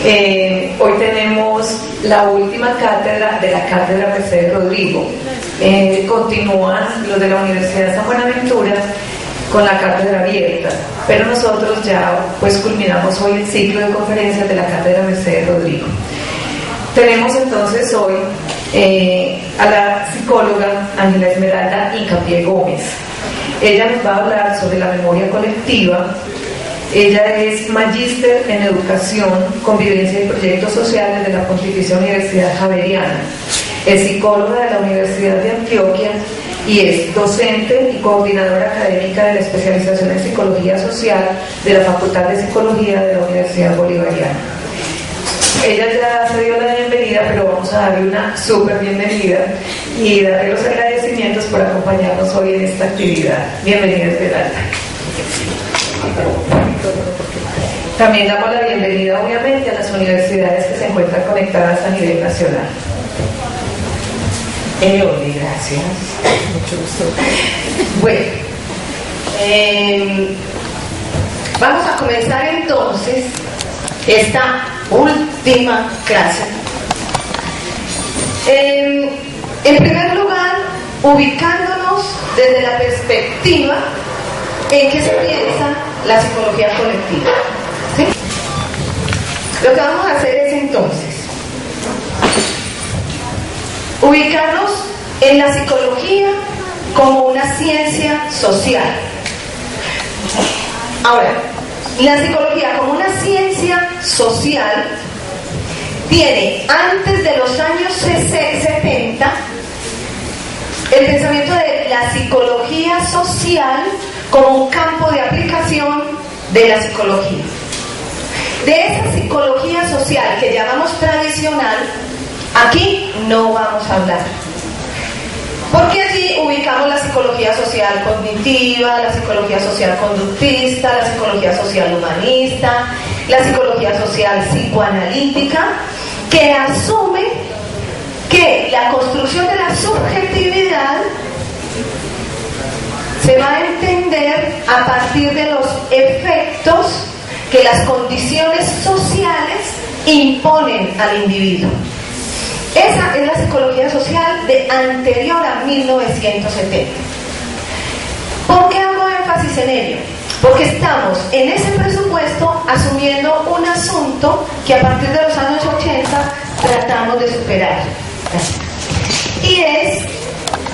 Hoy tenemos la última cátedra de la Cátedra Mercedes Rodrigo. Continúan los de la Universidad de San Buenaventura con la cátedra abierta, pero nosotros ya pues culminamos hoy el ciclo de conferencias de la Cátedra Mercedes Rodrigo. Tenemos entonces hoy a la psicóloga Ángela Esmeralda Hincapié Gómez. Ella nos va a hablar sobre la memoria colectiva. Ella es magíster en educación, convivencia y proyectos sociales de la Pontificia Universidad Javeriana. Es psicóloga de la Universidad de Antioquia y es docente y coordinadora académica de la especialización en psicología social de la Facultad de Psicología de la Universidad Bolivariana. Ella ya se dio la bienvenida, pero vamos a darle una súper bienvenida y darle los agradecimientos por acompañarnos hoy en esta actividad. Bienvenida, Esmeralda. También damos la bienvenida, obviamente, a las universidades que se encuentran conectadas a nivel nacional. Oli, gracias. Mucho gusto. Bueno, vamos a comenzar entonces esta última clase. En primer lugar, ubicándonos desde la perspectiva en que se piensa la psicología colectiva. ¿Sí? Lo que vamos a hacer es entonces ubicarnos en la psicología como una ciencia social. Ahora, la psicología como una ciencia social tiene antes de los años 70 el pensamiento de la psicología social como un campo de aplicación de la psicología. De esa psicología social que llamamos tradicional, aquí no vamos a hablar. Porque allí ubicamos la psicología social cognitiva, la psicología social conductista, la psicología social humanista, la psicología social psicoanalítica, que asume que la construcción de la subjetividad se va a entender a partir de los efectos que las condiciones sociales imponen al individuo. Esa es la psicología social de anterior a 1970. ¿Por qué hago énfasis en ello? Porque estamos en ese presupuesto asumiendo un asunto que a partir de los años 80 tratamos de superar. Y es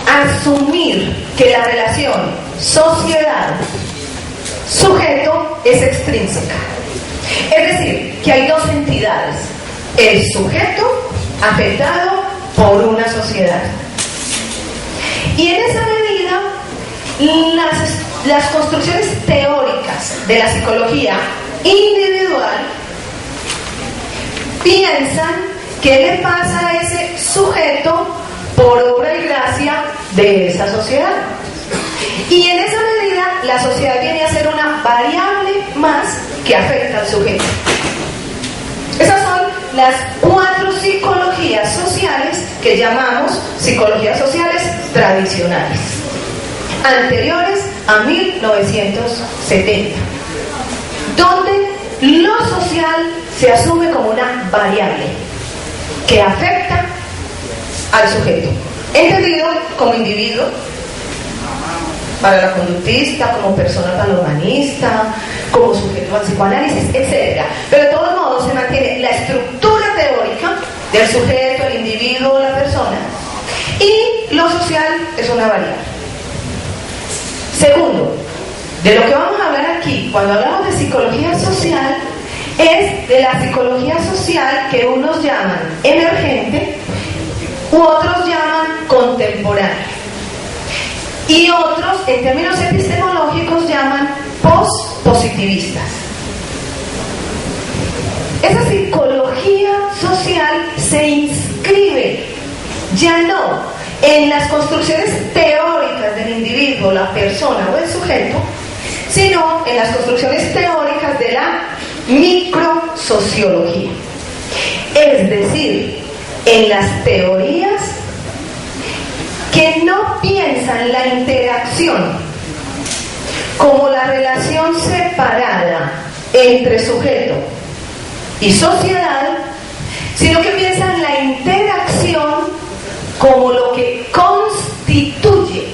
asumir que la relación sociedad-sujeto es extrínseca. Es decir, que hay dos entidades: el sujeto afectado por una sociedad. Y en esa medida, las construcciones teóricas de la psicología individual piensan qué le pasa a ese sujeto por obra y gracia de esa sociedad. Y en esa medida, la sociedad viene a ser una variable más que afecta al sujeto. Esas son las 4 psicologías sociales que llamamos psicologías sociales tradicionales, anteriores a 1970, donde lo social se asume como una variable que afecta al sujeto, entendido como individuo para la conductista, como persona para la humanista, como sujeto al psicoanálisis, etc. Pero de todos modos se mantiene la estructura teórica del sujeto, el individuo, la persona, y lo social es una variable. Segundo, de lo que vamos a hablar aquí cuando hablamos de psicología social es de la psicología social que unos llaman emergente u otros llaman contemporánea, y otros, en términos epistemológicos, llaman pospositivistas. Esa psicología social se inscribe ya no en las construcciones teóricas del individuo, la persona o el sujeto, sino en las construcciones teóricas de la microsociología. Es decir, en las teorías que no piensan la interacción como la relación separada entre sujeto y sociedad, sino que piensa en la interacción como lo que constituye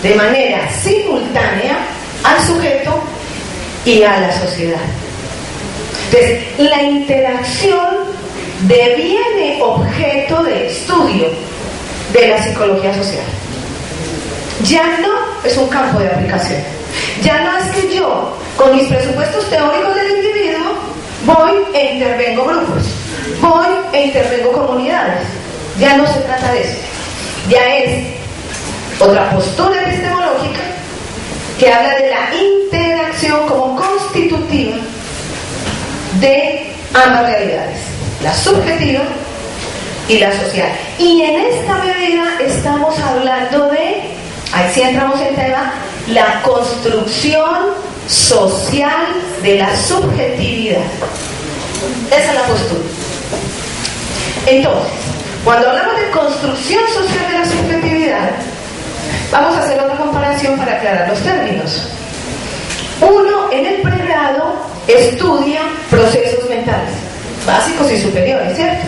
de manera simultánea al sujeto y a la sociedad. Entonces, la interacción deviene objeto de estudio de la psicología social. Ya no es un campo de aplicación. Ya no es que yo, con mis presupuestos teóricos del individuo, voy e intervengo grupos, voy e intervengo comunidades. Ya no se trata de eso. Ya es otra postura epistemológica que habla de la interacción como constitutiva de ambas realidades, la subjetiva y la social. Y en esta medida estamos hablando de, ahí sí entramos en tema, la construcción social de la subjetividad. Esa es la postura. Entonces, cuando hablamos de construcción social de la subjetividad, vamos a hacer otra comparación para aclarar los términos. Uno en el pregrado estudia procesos mentales, básicos y superiores, ¿cierto?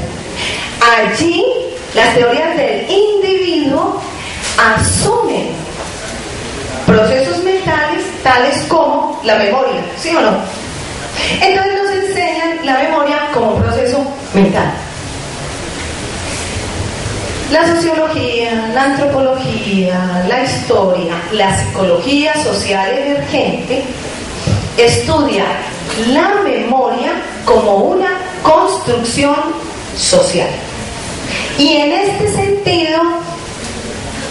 Allí las teorías del individuo asumen procesos mentales tales como la memoria, ¿sí o no? Entonces nos enseñan la memoria como un proceso mental. La sociología, la antropología, la historia, la psicología social emergente estudia la memoria como una construcción social. Y en este sentido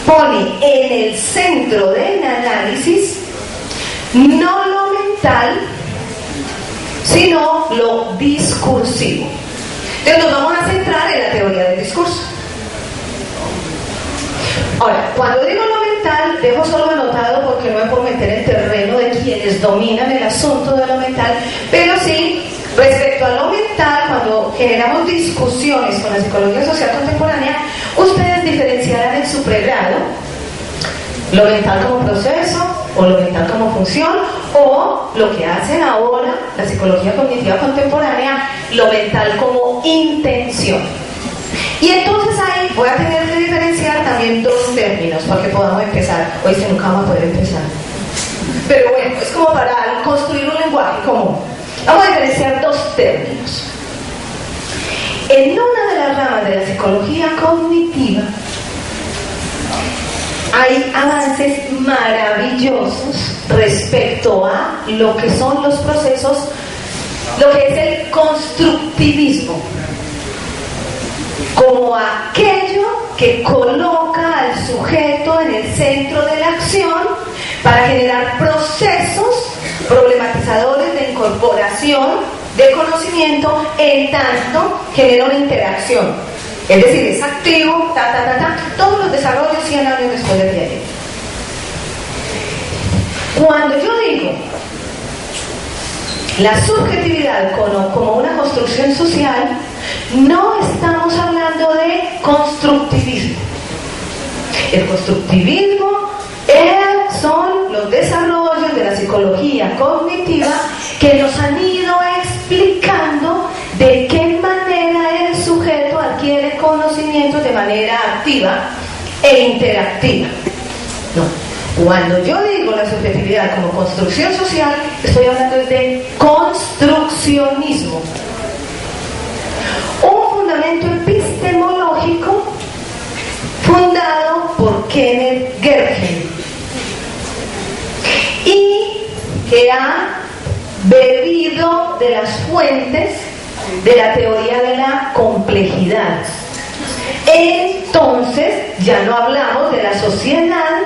pone en el centro del análisis no lo mental, sino lo discursivo. Entonces nos vamos a centrar en la teoría del discurso. Ahora, cuando digo lo mental, dejo solo anotado porque no me puedo meter en terreno de quienes dominan el asunto de lo mental, pero sí, respecto a lo mental, cuando generamos discusiones con la psicología social contemporánea, ustedes diferenciarán en su pregrado lo mental como proceso o lo mental como función, o lo que hacen ahora la psicología cognitiva contemporánea, lo mental como intención. Y entonces ahí voy a tener que diferenciar también dos términos para que podamos empezar. Hoy se nunca vamos a poder empezar. Pero bueno, es como para construir un lenguaje común. Vamos a diferenciar dos términos. En una de las ramas de la psicología cognitiva hay avances maravillosos respecto a lo que son los procesos, lo que es el constructivismo, como aquello que coloca al sujeto en el centro de la acción para generar procesos problematizadores de incorporación de conocimiento, en tanto genera una interacción. Es decir, es activo, todos los desarrollos 100 años después de Piaget. Cuando yo digo la subjetividad como una construcción social, no estamos hablando de constructivismo. El constructivismo son los desarrollos de la psicología cognitiva que nos han ido explicando de qué manera el sujeto adquiere conocimientos de manera activa e interactiva. No. Cuando yo digo la subjetividad como construcción social, estoy hablando de construccionismo. Un fundamento epistemológico fundado por Kenneth Gergen y que ha bebido de las fuentes de la teoría de la complejidad. Entonces ya no hablamos de la sociedad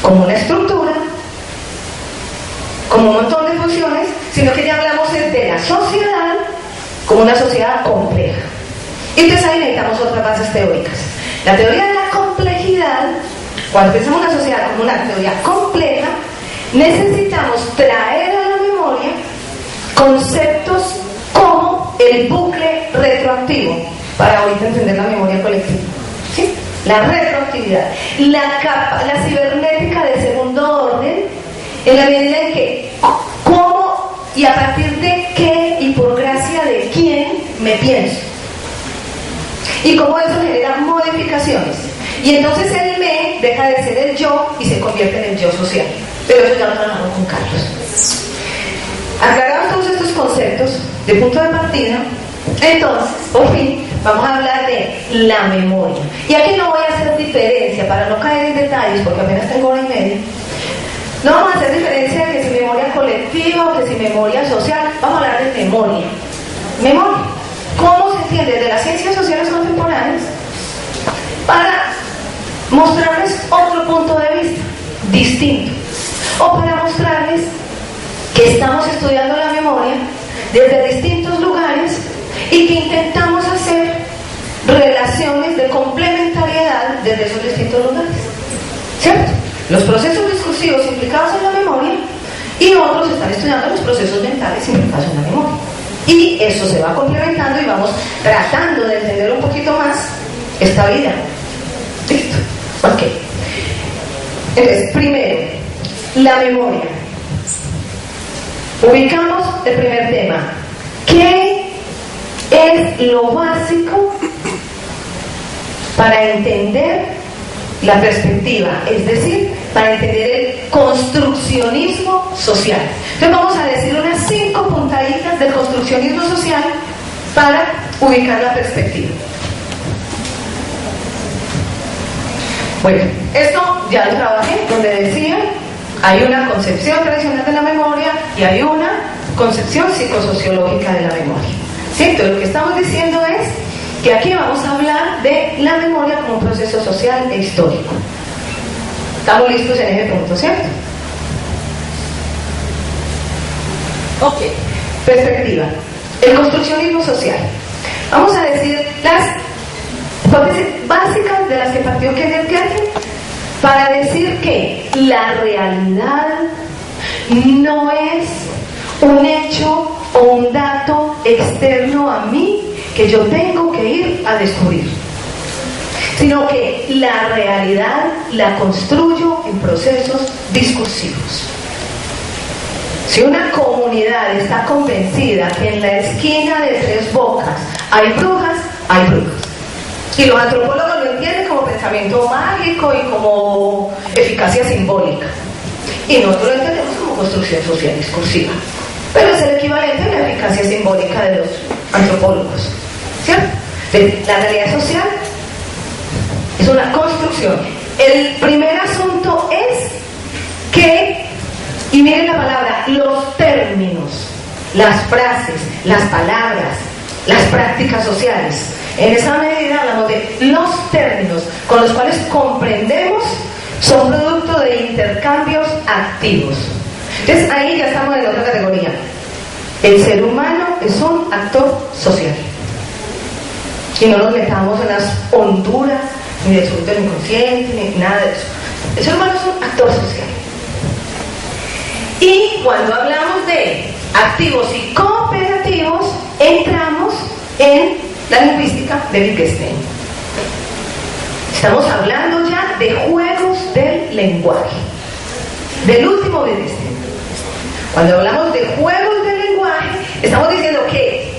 como una estructura, como un montón de funciones, sino que ya hablamos de la sociedad como una sociedad compleja. Y entonces ahí necesitamos otras bases teóricas. La teoría de la complejidad, cuando pensamos en una sociedad como una teoría compleja, necesitamos traer a la memoria conceptos como el bucle retroactivo, para ahorita entender la memoria colectiva. ¿Sí? La retroactividad, la cibernética de segundo orden, en la medida en que cómo y a partir de qué y por gracia pienso. Y cómo eso genera modificaciones. Y entonces el me deja de ser el yo y se convierte en el yo social. Pero eso ya lo trabajamos con Carlos. Aclarados todos estos conceptos de punto de partida, entonces, por fin, vamos a hablar de la memoria. Y aquí no voy a hacer diferencia, para no caer en detalles, porque apenas tengo hora y media. No vamos a hacer diferencia de que si memoria colectiva o que si memoria social. Vamos a hablar de memoria. Memoria. ¿Cómo se entiende desde las ciencias sociales contemporáneas? Para mostrarles otro punto de vista distinto. O para mostrarles que estamos estudiando la memoria desde distintos lugares y que intentamos hacer relaciones de complementariedad desde esos distintos lugares. ¿Cierto? Los procesos discursivos implicados en la memoria y otros están estudiando los procesos mentales implicados en la memoria. Y eso se va complementando y vamos tratando de entender un poquito más esta vida. ¿Listo? Ok. Entonces, primero, la memoria. Ubicamos el primer tema. ¿Qué es lo básico para entender la perspectiva? Es decir, para entender el construccionismo social. Entonces vamos a decir unas 5 puntaditas del construccionismo social para ubicar la perspectiva. Bueno, esto ya lo trabajé, donde decía, hay una concepción tradicional de la memoria y hay una concepción psicosociológica de la memoria. ¿Cierto? Lo que estamos diciendo es que aquí vamos a hablar de la memoria como un proceso social e histórico. ¿Estamos listos en ese punto, cierto? Ok. Perspectiva. El construccionismo social. Vamos a decir las hipótesis básicas de las que partió Kenneth Gergen para decir que la realidad no es un hecho o un dato externo a mí que yo tengo que ir a descubrir, sino que la realidad la construyo en procesos discursivos. Si una comunidad está convencida que en la esquina de Tres Bocas hay brujas, hay brujas. Y los antropólogos lo entienden como pensamiento mágico y como eficacia simbólica. Y nosotros lo entendemos como construcción social discursiva. Pero es el equivalente a la eficacia simbólica de los antropólogos. ¿Cierto? La realidad social es una construcción. El primer asunto es que, y miren la palabra, los términos, las frases, las palabras, las prácticas sociales. En esa medida hablamos de los términos con los cuales comprendemos, son producto de intercambios activos. Entonces ahí ya estamos en otra categoría. El ser humano es un actor social. Y no nos metamos en las honduras, ni del sur del inconsciente, ni nada de eso. El ser humano es un actor social. Y cuando hablamos de activos y cooperativos, entramos en la lingüística de Wittgenstein. Estamos hablando ya de juegos del lenguaje, del último Wittgenstein. Cuando hablamos de juegos del lenguaje, estamos diciendo que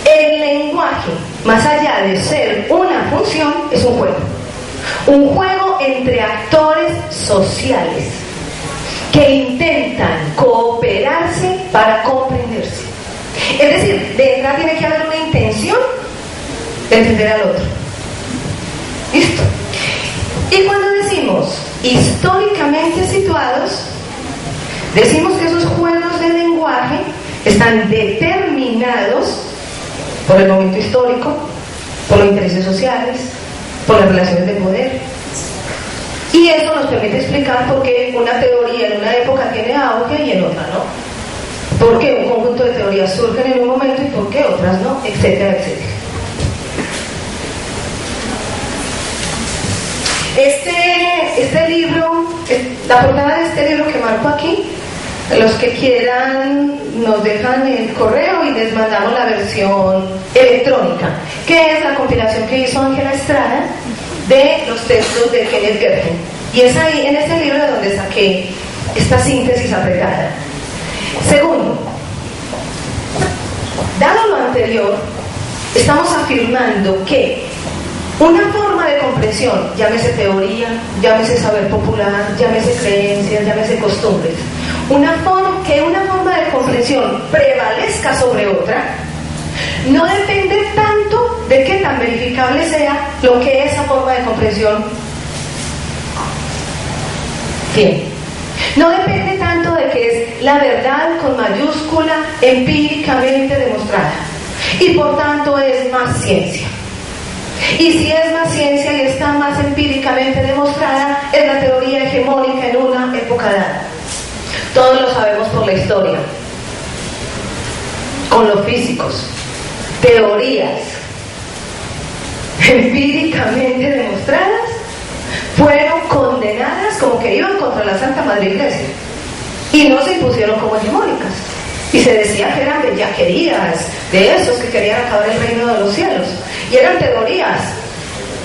el lenguaje, más allá de ser una función, es un juego. Un juego entre actores sociales que intentan cooperarse para comprenderse. Es decir, de entrada tiene que haber una intención de entender al otro. ¿Listo? Y cuando decimos históricamente situados, decimos que esos juegos de lenguaje están determinados por el momento histórico, por los intereses sociales, por las relaciones de poder. Y eso nos permite explicar por qué una teoría en una época tiene auge y en otra no. Por qué un conjunto de teorías surgen en un momento y por qué otras no, etcétera, etcétera. Este libro, la portada de este libro que marco aquí, los que quieran nos dejan el correo y les mandamos la versión electrónica, que es la compilación que hizo Ángela Estrada de los textos de Kenneth Gergen. Y es ahí, en este libro, de donde saqué esta síntesis apretada. Segundo, dado lo anterior, estamos afirmando que una forma de comprensión, llámese teoría, llámese saber popular, llámese creencias, llámese costumbres, que una forma de comprensión prevalezca sobre otra, no depende tanto de qué tan verificable sea lo que esa forma de comprensión tiene. No depende tanto de que es la verdad con mayúscula empíricamente demostrada y por tanto es más ciencia. Y si es más ciencia y está más empíricamente demostrada, es la teoría hegemónica en una época dada. Todos lo sabemos por la historia, con los físicos. Teorías empíricamente demostradas fueron condenadas como que iban contra la Santa Madre Iglesia y no se impusieron como hegemónicas. Y se decía que eran bellaquerías de esos que querían acabar el reino de los cielos. Y eran teorías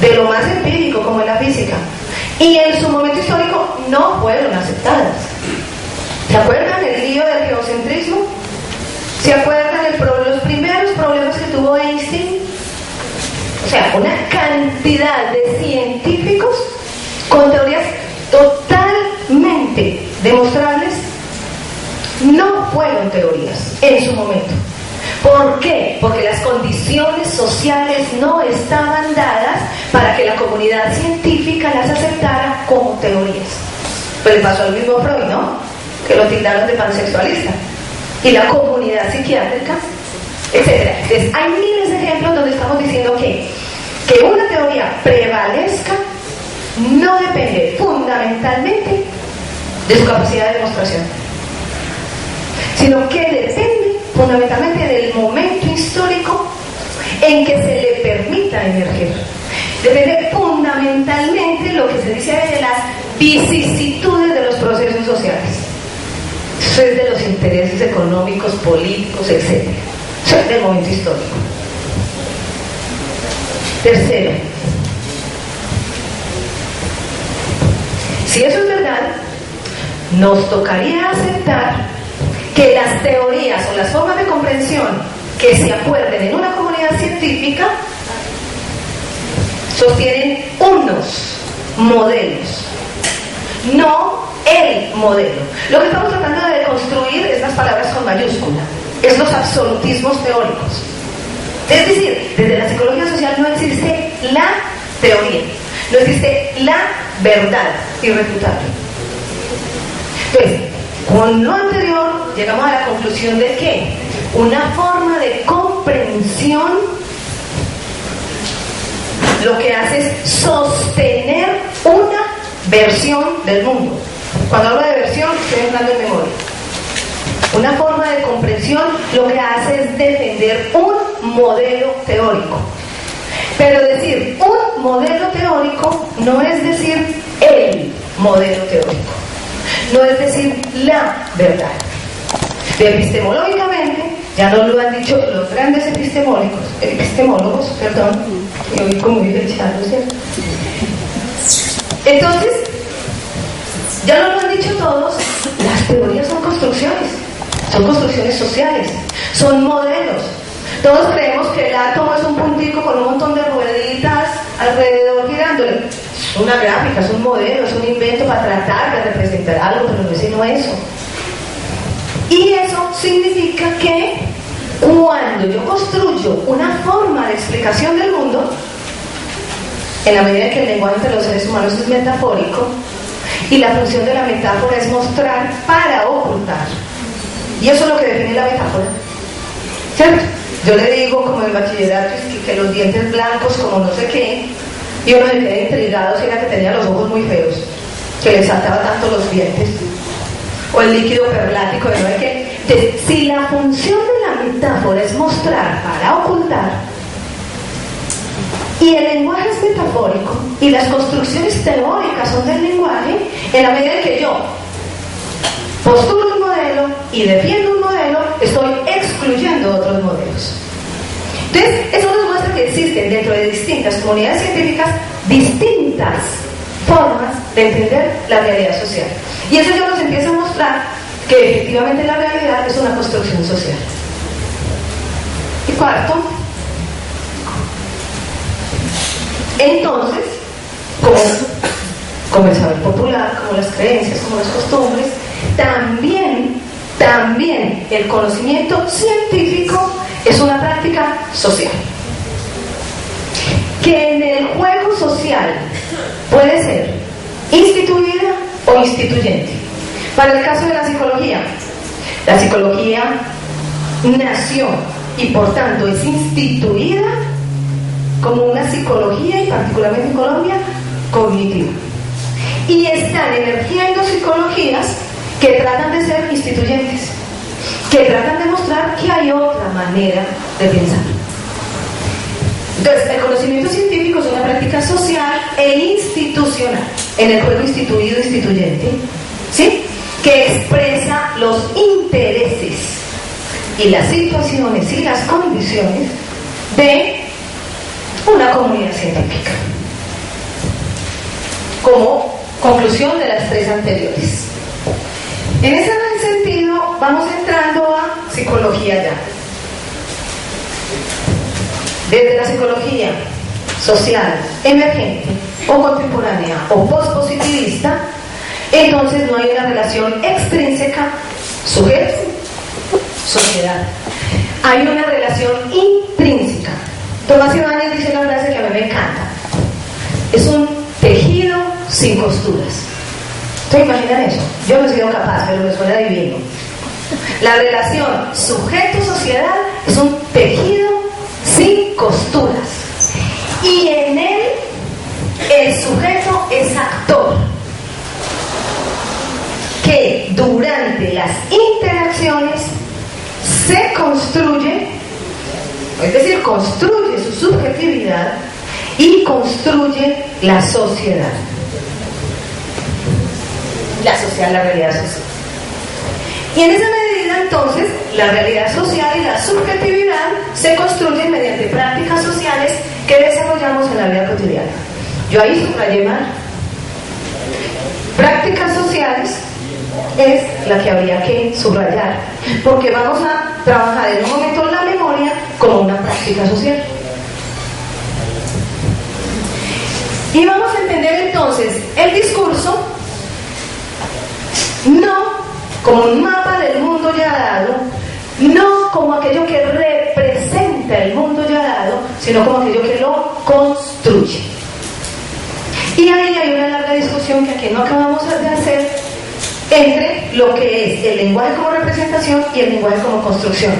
de lo más empírico, como en la física. Y en su momento histórico no fueron aceptadas. ¿Se acuerdan el lío del geocentrismo? ¿Se acuerdan los primeros problemas que tuvo Einstein? O sea, una cantidad de científicos con teorías totalmente demostrables no fueron teorías en su momento. ¿Por qué? Porque las condiciones sociales no estaban dadas para que la comunidad científica las aceptara como teorías. Pues le pasó al mismo Freud, ¿no? Que lo tildaron de pansexualista. Y la comunidad psiquiátrica, etc. Entonces, hay miles de ejemplos donde estamos diciendo que una teoría prevalezca no depende fundamentalmente de su capacidad de demostración, sino que depende fundamentalmente del momento histórico en que se le permita emerger. Depende fundamentalmente de lo que se dice de las vicisitudes de los procesos sociales. Eso es de los intereses económicos, políticos, etc. Eso es del momento histórico. Tercero, si eso es verdad, nos tocaría aceptar que las teorías o las formas de comprensión que se acuerden en una comunidad científica sostienen unos modelos, no el modelo. Lo que estamos tratando de deconstruir es las palabras con mayúscula, es los absolutismos teóricos. Es decir, desde la psicología social no existe la teoría, no existe la verdad irrefutable. Entonces, con lo anterior llegamos a la conclusión de que una forma de comprensión lo que hace es sostener una versión del mundo. Cuando hablo de versión, estoy hablando de memoria. Una forma de comprensión lo que hace es defender un modelo teórico. Pero decir un modelo teórico no es decir el modelo teórico, no es decir la verdad. Epistemológicamente, ya nos lo han dicho los grandes epistemólogos, y hoy como dice el chat, ¿no es cierto? Entonces, ya nos lo han dicho todos, las teorías son construcciones sociales, son modelos. Todos creemos que el átomo es un puntico con un montón de rueditas alrededor girándole. Es una gráfica, es un modelo, es un invento para tratar de representar algo, pero no es sino eso. Y eso significa que cuando yo construyo una forma de explicación del mundo, en la medida que el lenguaje entre los seres humanos es metafórico, y la función de la metáfora es mostrar para ocultar. Y eso es lo que define la metáfora, ¿cierto? Yo le digo, como en el bachillerato, que los dientes blancos, como no sé qué, y uno se queda intrigado si era que tenía los ojos muy feos, que le saltaba tanto los dientes, o el líquido perlático, de no sé qué. Entonces, si la función de la metáfora es mostrar para ocultar, y el lenguaje es metafórico, y las construcciones teóricas son del lenguaje, en la medida en que yo postulo un modelo y defiendo un modelo, estoy excluyendo otros modelos. Entonces, eso nos muestra que existen dentro de distintas comunidades científicas distintas formas de entender la realidad social. Y eso ya nos empieza a mostrar que efectivamente la realidad es una construcción social. Y cuarto, Entonces, como el saber popular, como las creencias, como las costumbres, también el conocimiento científico es una práctica social. Que en el juego social puede ser instituida o instituyente. Para el caso de la psicología nació y por tanto es instituida como una psicología, y particularmente en Colombia, cognitiva. Y están emergiendo psicologías que tratan de ser instituyentes, que tratan de mostrar que hay otra manera de pensar. Entonces, el conocimiento científico es una práctica social e institucional, en el juego instituido-instituyente, ¿sí?, que expresa los intereses y las situaciones y las condiciones de una comunidad científica. Como conclusión de las tres anteriores. En ese sentido, vamos entrando a psicología ya. Desde la psicología social emergente o contemporánea o postpositivista, entonces no hay una relación extrínseca sujeto-sociedad. Hay una relación intrínseca. Tomás Ibáñez dice una frase que a mí me encanta. Es un tejido sin costuras. ¿Ustedes imaginan eso? Yo no he sido capaz, pero me suena divino. La relación sujeto-sociedad es un tejido sin costuras. Y en él, el sujeto es actor, que durante las interacciones se construye, es decir, construye su subjetividad y construye la sociedad. La realidad social. Y en esa medida, entonces, la realidad social y la subjetividad se construyen mediante prácticas sociales que desarrollamos en la vida cotidiana. Yo ahí subrayé mal. Prácticas sociales es la que habría que subrayar, porque vamos a trabajar en un momento la memoria como una práctica social. Y vamos a entender entonces el discurso no como un mapa del mundo ya dado, no como aquello que representa el mundo ya dado, sino como aquello que lo construye. Y ahí hay una larga discusión que aquí no acabamos de hacer entre lo que es el lenguaje como representación y el lenguaje como construcción.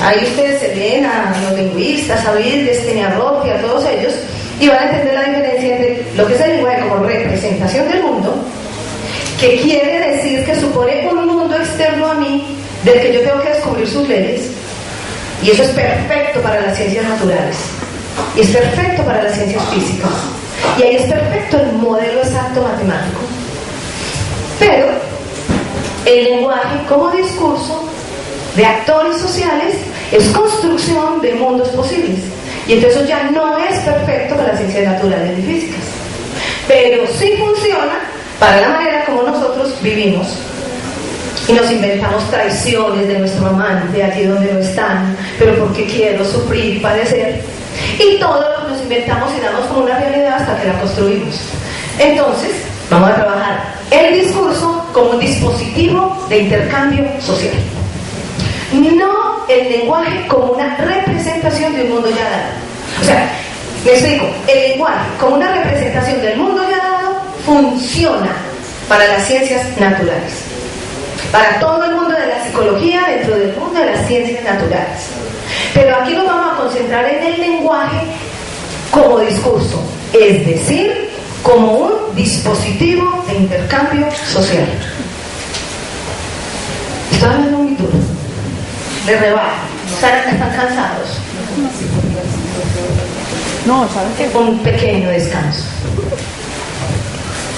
Ahí ustedes se leen a los lingüistas, a Wittgenstein, a Roth y a todos ellos, y van a entender la diferencia entre lo que es el lenguaje como representación del mundo, que quiere decir que supone un mundo externo a mí, del que yo tengo que descubrir sus leyes, y eso es perfecto para las ciencias naturales, y es perfecto para las ciencias físicas, y ahí es perfecto el modelo exacto matemático. Pero el lenguaje como discurso de actores sociales es construcción de mundos posibles, y entonces eso ya no es perfecto para las ciencias naturales y físicas, pero sí funciona para la manera como nosotros vivimos y nos inventamos traiciones de nuestro amante allí donde no están, pero porque quiero sufrir y padecer, y todo lo que nos inventamos y damos como una realidad hasta que la construimos. Entonces vamos a trabajar el discurso como un dispositivo de intercambio social, no el lenguaje como una representación de un mundo ya dado. O sea, me explico, el lenguaje como una representación del mundo ya dado funciona para las ciencias naturales, para todo el mundo de la psicología, dentro del mundo de las ciencias naturales. Pero aquí nos vamos a concentrar en el lenguaje como discurso, es decir, como un dispositivo de intercambio social. Estoy hablando muy duro, de rebajo, están cansados. No, ¿sabes qué? Un pequeño descanso.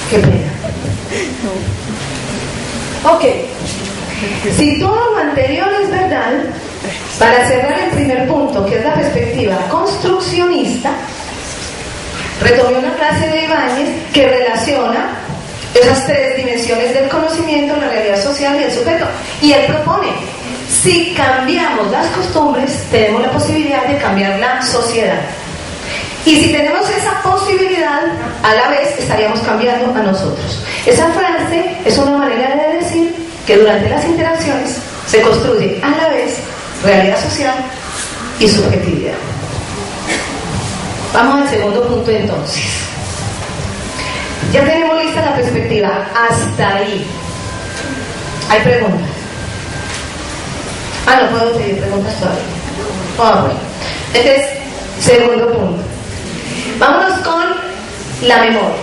Qué pena. Ok. Si todo lo anterior es verdad, para cerrar el primer punto, que es la perspectiva construccionista, retomé una frase de Ibáñez que relaciona esas tres dimensiones del conocimiento, la realidad social y el sujeto. Y él propone, si cambiamos las costumbres, tenemos la posibilidad de cambiar la sociedad. Y si tenemos esa posibilidad, a la vez estaríamos cambiando a nosotros. Esa frase es una manera de decir que durante las interacciones se construye a la vez realidad social y subjetividad. Vamos al segundo punto entonces. Ya tenemos lista la perspectiva. Hasta ahí. ¿Hay preguntas? No puedo pedir preguntas todavía. Bueno. Entonces, segundo punto. Vámonos con la memoria.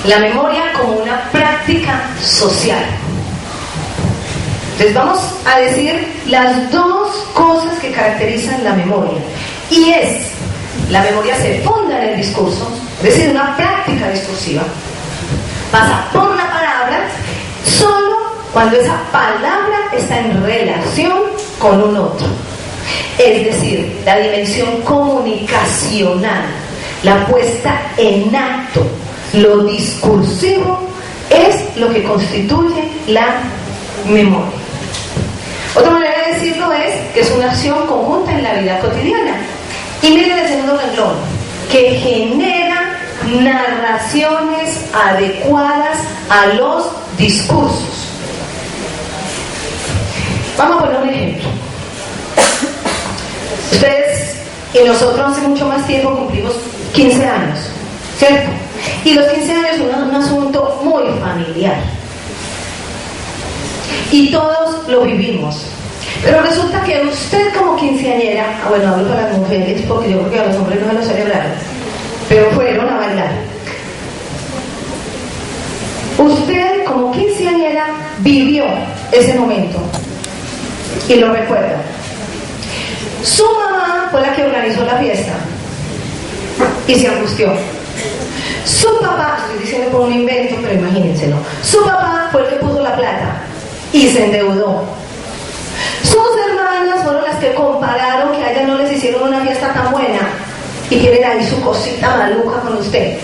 La memoria como una práctica social. Entonces vamos a decir las dos cosas que caracterizan la memoria. Y es, la memoria se funda en el discurso, es decir, una práctica discursiva. Pasa por la palabra solo cuando esa palabra está en relación con un otro. Es decir, la dimensión comunicacional, la puesta en acto, lo discursivo es lo que constituye la memoria. Otra manera de decirlo es que es una acción conjunta en la vida cotidiana. Y miren el segundo renglón, que genera narraciones adecuadas a los discursos. Vamos a poner un ejemplo. Ustedes y nosotros hace mucho más tiempo cumplimos 15 años, ¿cierto? Y los 15 años son un asunto muy familiar. Y todos lo vivimos. Pero resulta que usted como quinceañera, bueno, hablo para las mujeres porque yo creo que a los hombres no se lo celebraron, pero fueron a bailar. Usted como quinceañera vivió ese momento y lo recuerda. Su mamá fue la que organizó la fiesta y se angustió. Su papá, estoy diciendo por un invento, pero imagínenselo, su papá fue el que puso la plata y se endeudó. Sus hermanas fueron las que compararon que a ellas no les hicieron una fiesta tan buena y tienen ahí su cosita maluca con usted.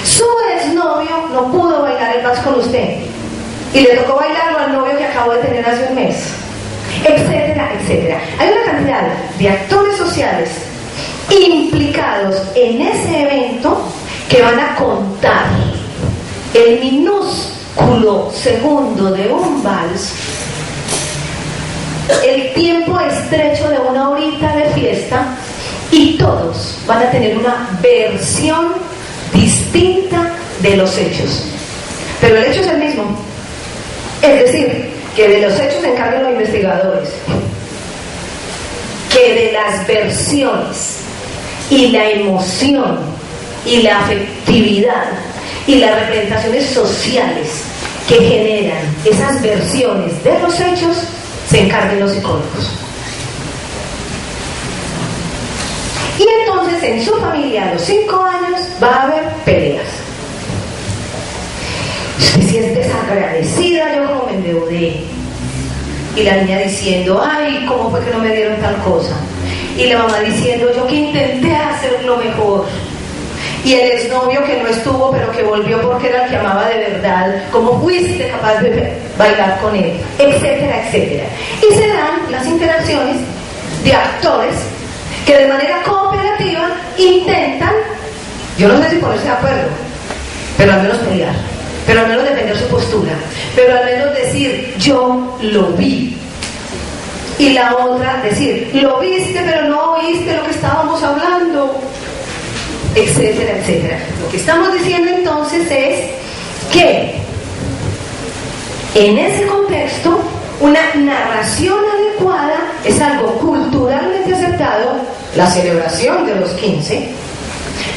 Su exnovio no pudo bailar el vals con usted y le tocó bailarlo al novio que acabó de tener hace un mes, etcétera, etcétera. Hay una cantidad de actores sociales implicados en ese evento que van a contar el minúsculo segundo de un vals, el tiempo estrecho de una horita de fiesta, y todos van a tener una versión distinta de los hechos, pero el hecho es el mismo. Es decir, que de los hechos se encargan los investigadores, que de las versiones y la emoción y la afectividad y las representaciones sociales que generan esas versiones de los hechos se encarguen los psicólogos. Y entonces en su familia a los 5 años va a haber peleas. Usted si es desagradecida, yo como me endeudé. Y la niña diciendo, ay, ¿cómo fue que no me dieron tal cosa? Y la mamá diciendo, yo que intenté hacerlo mejor. Y el exnovio que no estuvo, pero que volvió porque era el que amaba de verdad, ¿cómo fuiste capaz de bailar con él? Etcétera, etcétera. Y se dan las interacciones de actores que de manera cooperativa intentan, yo no sé si ponerse de acuerdo, pero al menos pelear, pero al menos defender su postura, pero al menos decir, yo lo vi. Y la otra decir, lo viste, pero no oíste lo que estábamos hablando, etcétera, etcétera. Lo que estamos diciendo entonces es que en ese contexto una narración adecuada es algo culturalmente aceptado, la celebración de los 15,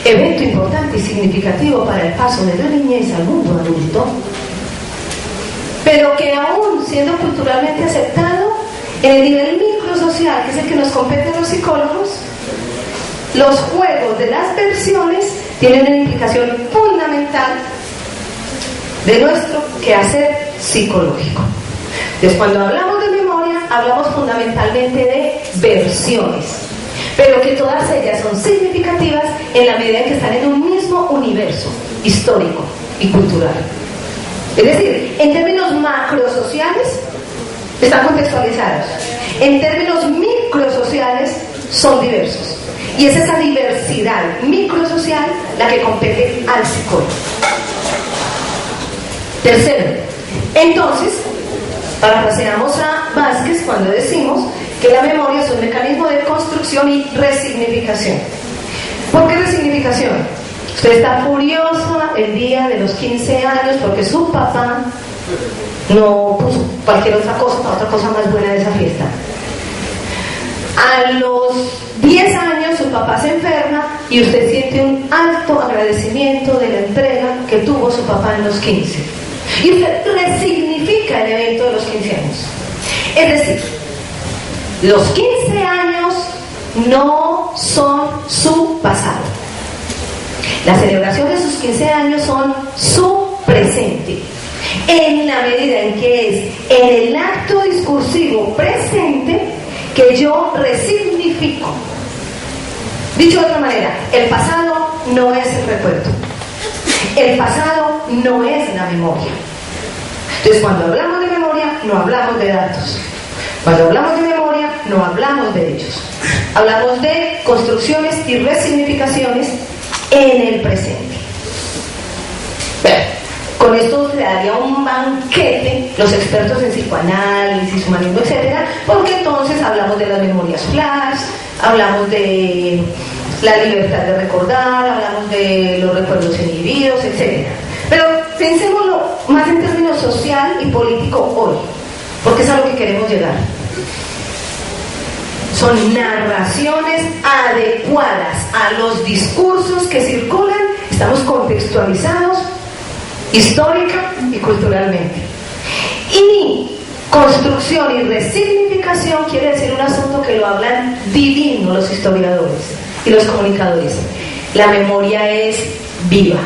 evento importante y significativo para el paso de la niñez al mundo adulto, pero que aún siendo culturalmente aceptado, en el nivel microsocial, que es el que nos compete a los psicólogos, los juegos de las versiones tienen una implicación fundamental de nuestro quehacer psicológico. Entonces, cuando hablamos de memoria, hablamos fundamentalmente de versiones, pero que todas ellas son significativas en la medida en que están en un mismo universo histórico y cultural. Es decir, en términos macrosociales están contextualizados, en términos microsociales son diversos, Y es esa diversidad microsocial la que compete al psicólogo. Tercero, entonces, parafraseamos a Vázquez cuando decimos que la memoria es un mecanismo de construcción y resignificación. ¿Por qué resignificación? Usted está furiosa el día de los 15 años porque su papá no puso cualquier otra cosa más buena de esa fiesta. A los 10 años su papá se enferma y usted siente un alto agradecimiento de la entrega que tuvo su papá en los 15. Y usted resignifica el evento de los 15 años. Es decir, los 15 años no son su pasado. La celebración de sus 15 años son su presente. En la medida en que es en el acto discursivo presente que yo resignifico. Dicho de otra manera, el pasado no es el recuerdo. El pasado no es la memoria. Entonces, cuando hablamos de memoria, no hablamos de datos. Cuando hablamos de memoria, no hablamos de hechos. Hablamos de construcciones y resignificaciones en el presente. Bueno, con esto se daría un banquete los expertos en psicoanálisis, humanismo, etcétera, porque entonces hablamos de las memorias flash, hablamos de la libertad de recordar, hablamos de los recuerdos inhibidos, etcétera. Pero pensémoslo más en términos social y político hoy, porque es a lo que queremos llegar. Son narraciones adecuadas a los discursos que circulan, estamos contextualizados histórica y culturalmente. Y construcción y resignificación quiere decir un asunto que lo hablan divino los historiadores y los comunicadores. La memoria es viva.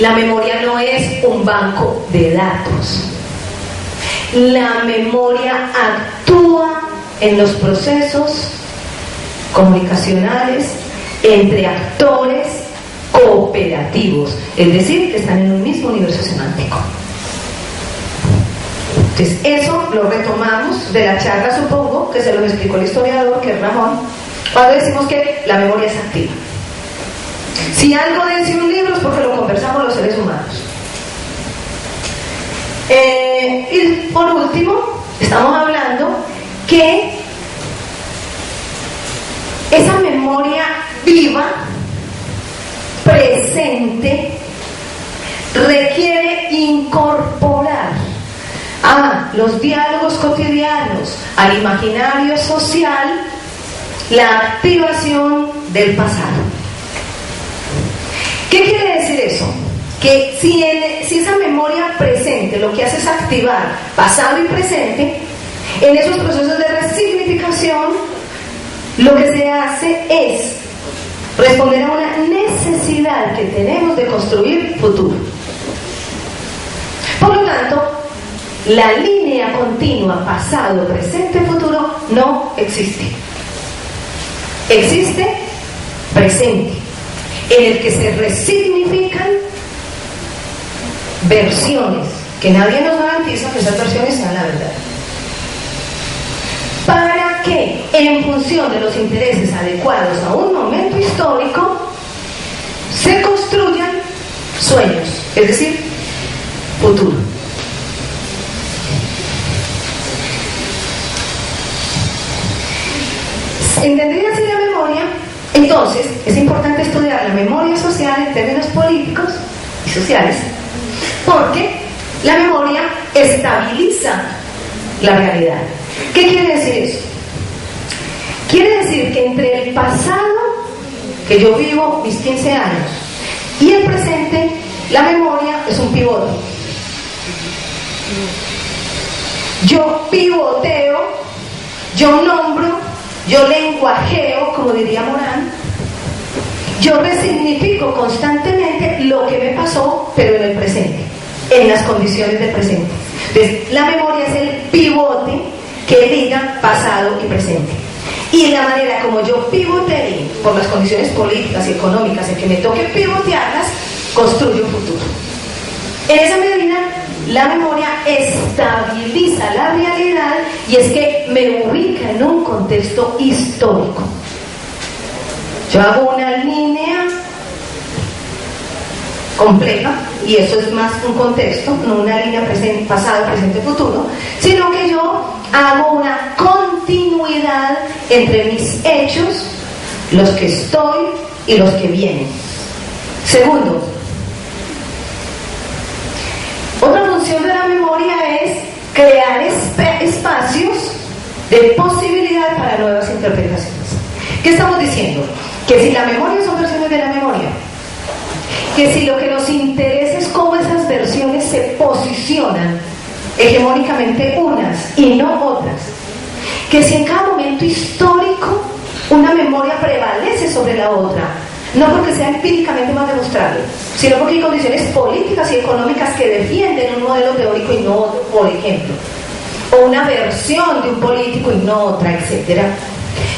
La memoria no es un banco de datos. La memoria actúa en los procesos comunicacionales entre actores cooperativos, es decir, que están en un mismo universo semántico. Entonces, eso lo retomamos de la charla, supongo, que se lo explicó el historiador, que es Ramón, cuando decimos que la memoria es activa. Si algo dice un libro es porque lo conversamos los seres humanos. Y por último, estamos hablando que esa memoria viva, presente, requiere incorporar a los diálogos cotidianos, al imaginario social, la activación del pasado. ¿Qué quiere decir eso? Que si esa memoria presente lo que hace es activar pasado y presente, en esos procesos de resignificación lo que se hace es responder a una necesidad que tenemos de construir futuro. Por lo tanto, la línea continua pasado, presente, futuro no existe. Existe presente, en el que se resignifican versiones que nadie nos garantiza que esas versiones sean la verdad, para que en función de los intereses adecuados a un momento histórico se construyan sueños, es decir, futuro. ¿Entendería así la memoria? Entonces, es importante estudiar la memoria social en términos políticos y sociales, porque la memoria estabiliza la realidad. ¿Qué quiere decir eso? Quiere decir que entre el pasado, que yo vivo mis 15 años, y el presente, la memoria es un pivote. Yo pivoteo, yo nombro, yo lenguajeo, como diría Morán, yo resignifico constantemente lo que me pasó, pero en el presente, en las condiciones del presente. Entonces, la memoria es el pivote que liga pasado y presente. Y la manera como yo pivotee por las condiciones políticas y económicas en que me toque pivotearlas, construyo un futuro. En esa medida, la memoria estabiliza la realidad y es que me ubica en un contexto histórico. Yo hago una línea compleja, y eso es más un contexto, no una línea pasado, presente, futuro, sino que yo hago una continuidad entre mis hechos, los que estoy y los que vienen. Segundo, otra función de la memoria es crear espacios de posibilidad para nuevas interpretaciones. ¿Qué estamos diciendo? Que si la memoria son versiones de la memoria, que si lo que nos interesa es cómo esas versiones se posicionan hegemónicamente unas y no otras, que si en cada momento histórico una memoria prevalece sobre la otra, no porque sea empíricamente más demostrable, sino porque hay condiciones políticas y económicas que defienden un modelo teórico y no otro, por ejemplo, o una versión de un político y no otra, etc.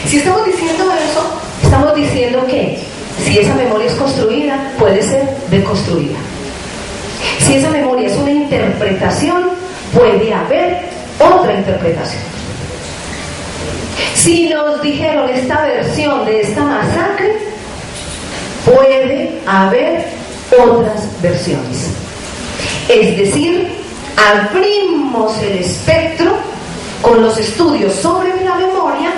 Si estamos diciendo eso, estamos diciendo que si esa memoria es construida, puede ser deconstruida. Si esa memoria es una interpretación, puede haber otra interpretación. Si nos dijeron esta versión de esta masacre, puede haber otras versiones. Es decir, abrimos el espectro con los estudios sobre la memoria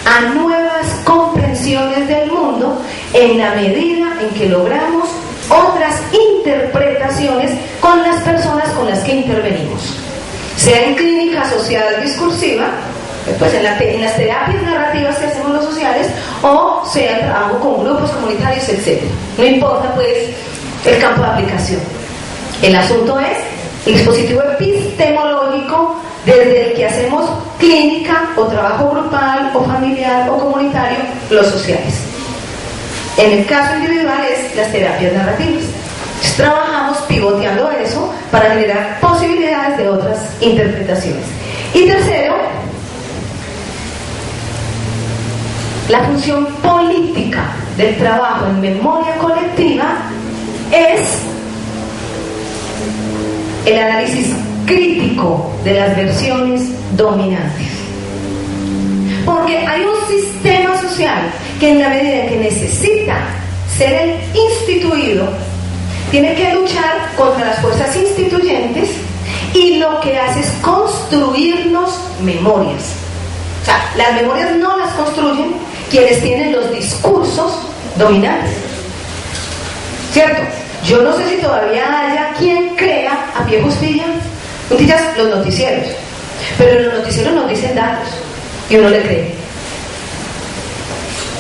a nuevas comprensiones del mundo en la medida en que logramos otras interpretaciones con las personas con las que intervenimos, sea en clínica social discursiva, pues en las terapias narrativas que hacemos los sociales, o sea en trabajo con grupos comunitarios, etc. No importa pues el campo de aplicación. El asunto es el dispositivo epistemológico desde el que hacemos clínica o trabajo grupal o familiar o comunitario, los sociales. En el caso individual es las terapias narrativas. Entonces, trabajamos pivoteando eso para generar posibilidades de otras interpretaciones. Y tercero, la función política del trabajo en memoria colectiva es el análisis crítico de las versiones dominantes. Porque hay un sistema social que en la medida en que necesita ser instituido, tiene que luchar contra las fuerzas instituyentes, y lo que hace es construirnos memorias. O sea, las memorias no las construyen quienes tienen los discursos dominantes, ¿cierto? Yo no sé si todavía haya quien crea a pie justillas los noticieros, pero los noticieros nos dicen datos y uno le cree,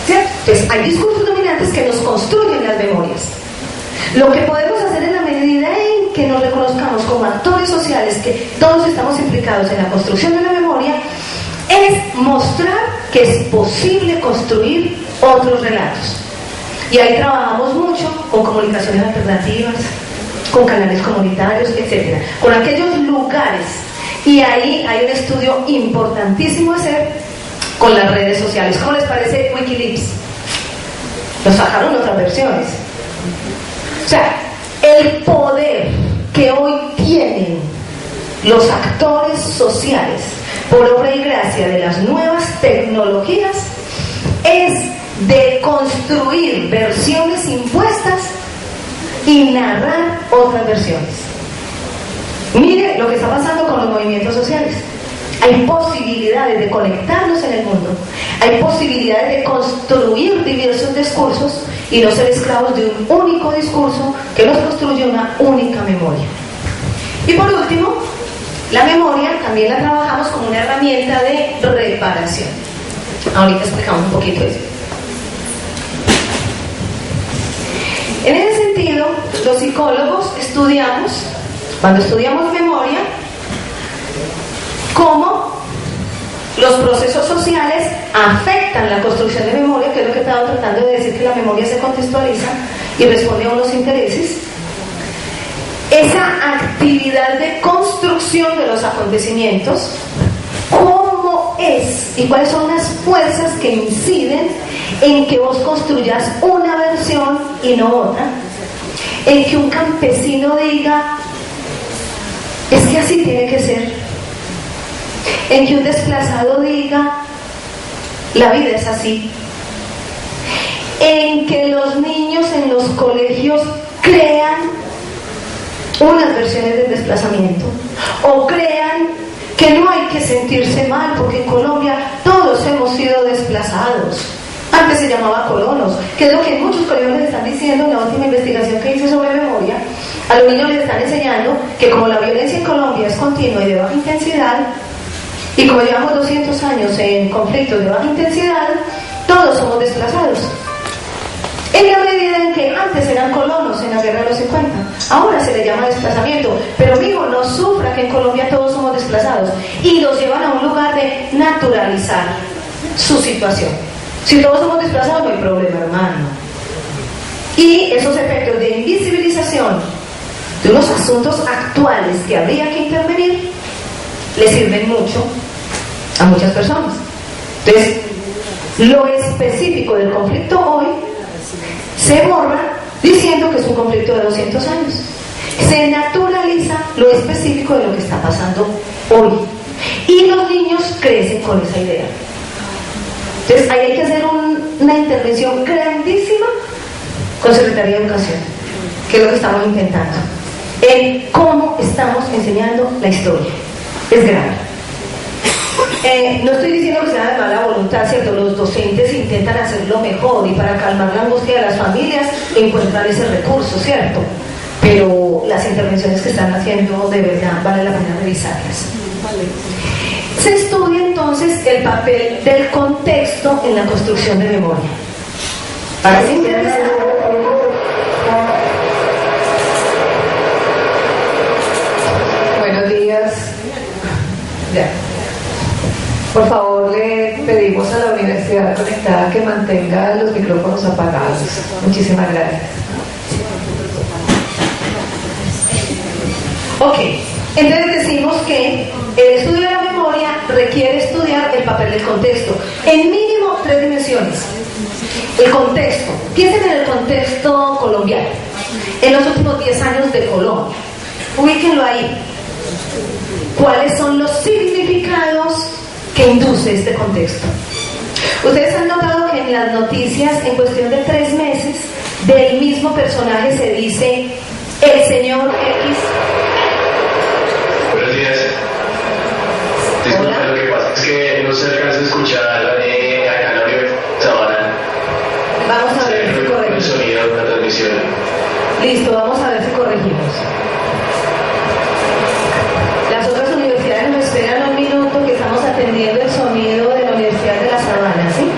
¿cierto? Entonces hay discursos dominantes que nos construyen las memorias. Lo que podemos hacer en la medida en que nos reconozcamos como actores sociales, que todos estamos implicados en la construcción de la memoria, es mostrar que es posible construir otros relatos. Y ahí trabajamos mucho con comunicaciones alternativas, con canales comunitarios, etc., con aquellos lugares. Y ahí hay un estudio importantísimo a hacer con las redes sociales. ¿Cómo les parece Wikileaks? Nos sacaron otras versiones. O sea, el poder que hoy tienen los actores sociales por obra y gracia de las nuevas tecnologías es de construir versiones impuestas y narrar otras versiones. Mire lo que está pasando con los movimientos sociales. Hay posibilidades de conectarnos en el mundo, hay posibilidades de construir diversos discursos y no ser esclavos de un único discurso que nos construye una única memoria. Y por último, la memoria también la trabajamos como una herramienta de reparación. Ahorita explicamos un poquito eso. En ese sentido, los psicólogos estudiamos, cuando estudiamos memoria, cómo los procesos sociales afectan la construcción de memoria, que es lo que estaba tratando de decir, que la memoria se contextualiza y responde a unos intereses. Esa actividad de construcción de los acontecimientos, ¿cómo es? ¿Y cuáles son las fuerzas que inciden en que vos construyas una versión y no otra? En que un campesino diga, es que así tiene que ser. En que un desplazado diga, la vida es así. en que los niños en los colegios crean unas versiones del desplazamiento o crean que no hay que sentirse mal porque en Colombia todos hemos sido desplazados. Antes se llamaba colonos, que es lo que muchos colegios les están diciendo en la última investigación que hice sobre memoria. A los niños les están enseñando que como la violencia en Colombia es continua y de baja intensidad, y como llevamos 200 años en conflictos de baja intensidad, todos somos desplazados. En la medida en que antes eran colonos en la guerra de los 50, ahora se le llama desplazamiento. Pero amigo, no sufra que en Colombia todos somos desplazados. Y los llevan a un lugar de naturalizar su situación. Si todos somos desplazados no hay problema, hermano. Y esos efectos de invisibilización de unos asuntos actuales que habría que intervenir le sirven mucho a muchas personas. Entonces, lo específico del conflicto hoy se borra diciendo que es un conflicto de 200 años. Se naturaliza lo específico de lo que está pasando hoy. Y los niños crecen con esa idea. Entonces, ahí hay que hacer una intervención grandísima con Secretaría de Educación, que es lo que estamos intentando, en cómo estamos enseñando la historia. Es grave. No estoy diciendo que sea de mala voluntad, ¿cierto? Los docentes intentan hacerlo mejor y para calmar la angustia de las familias encuentran ese recurso, ¿cierto? Pero las intervenciones que están haciendo de verdad vale la pena revisarlas. Se estudia entonces el papel del contexto en la construcción de memoria. Parece interesante. Buenos días. Ya. Por favor, le pedimos a la Universidad Conectada que mantenga los micrófonos apagados. Muchísimas gracias. Ok, entonces decimos que el estudio de la memoria requiere estudiar el papel del contexto en mínimo 3 dimensiones. El contexto, piensen en el contexto colombiano, en los últimos 10 años de Colombia. Ubíquenlo ahí. ¿Cuáles son los significados que induce este contexto? Ustedes han notado que en las noticias, en cuestión de 3 meses, del mismo personaje se dice el señor X. Buenos días. Disculpa, lo que pasa es que no se alcanza a escuchar acá en la Universidad de Sabana. Vamos a ver si El corregimos. sonido de la transmisión. Listo, vamos a ver si corregimos. Las otras universidades nos esperan un minuto que estamos atendiendo el sonido de la Universidad de La Sabana, ¿sí?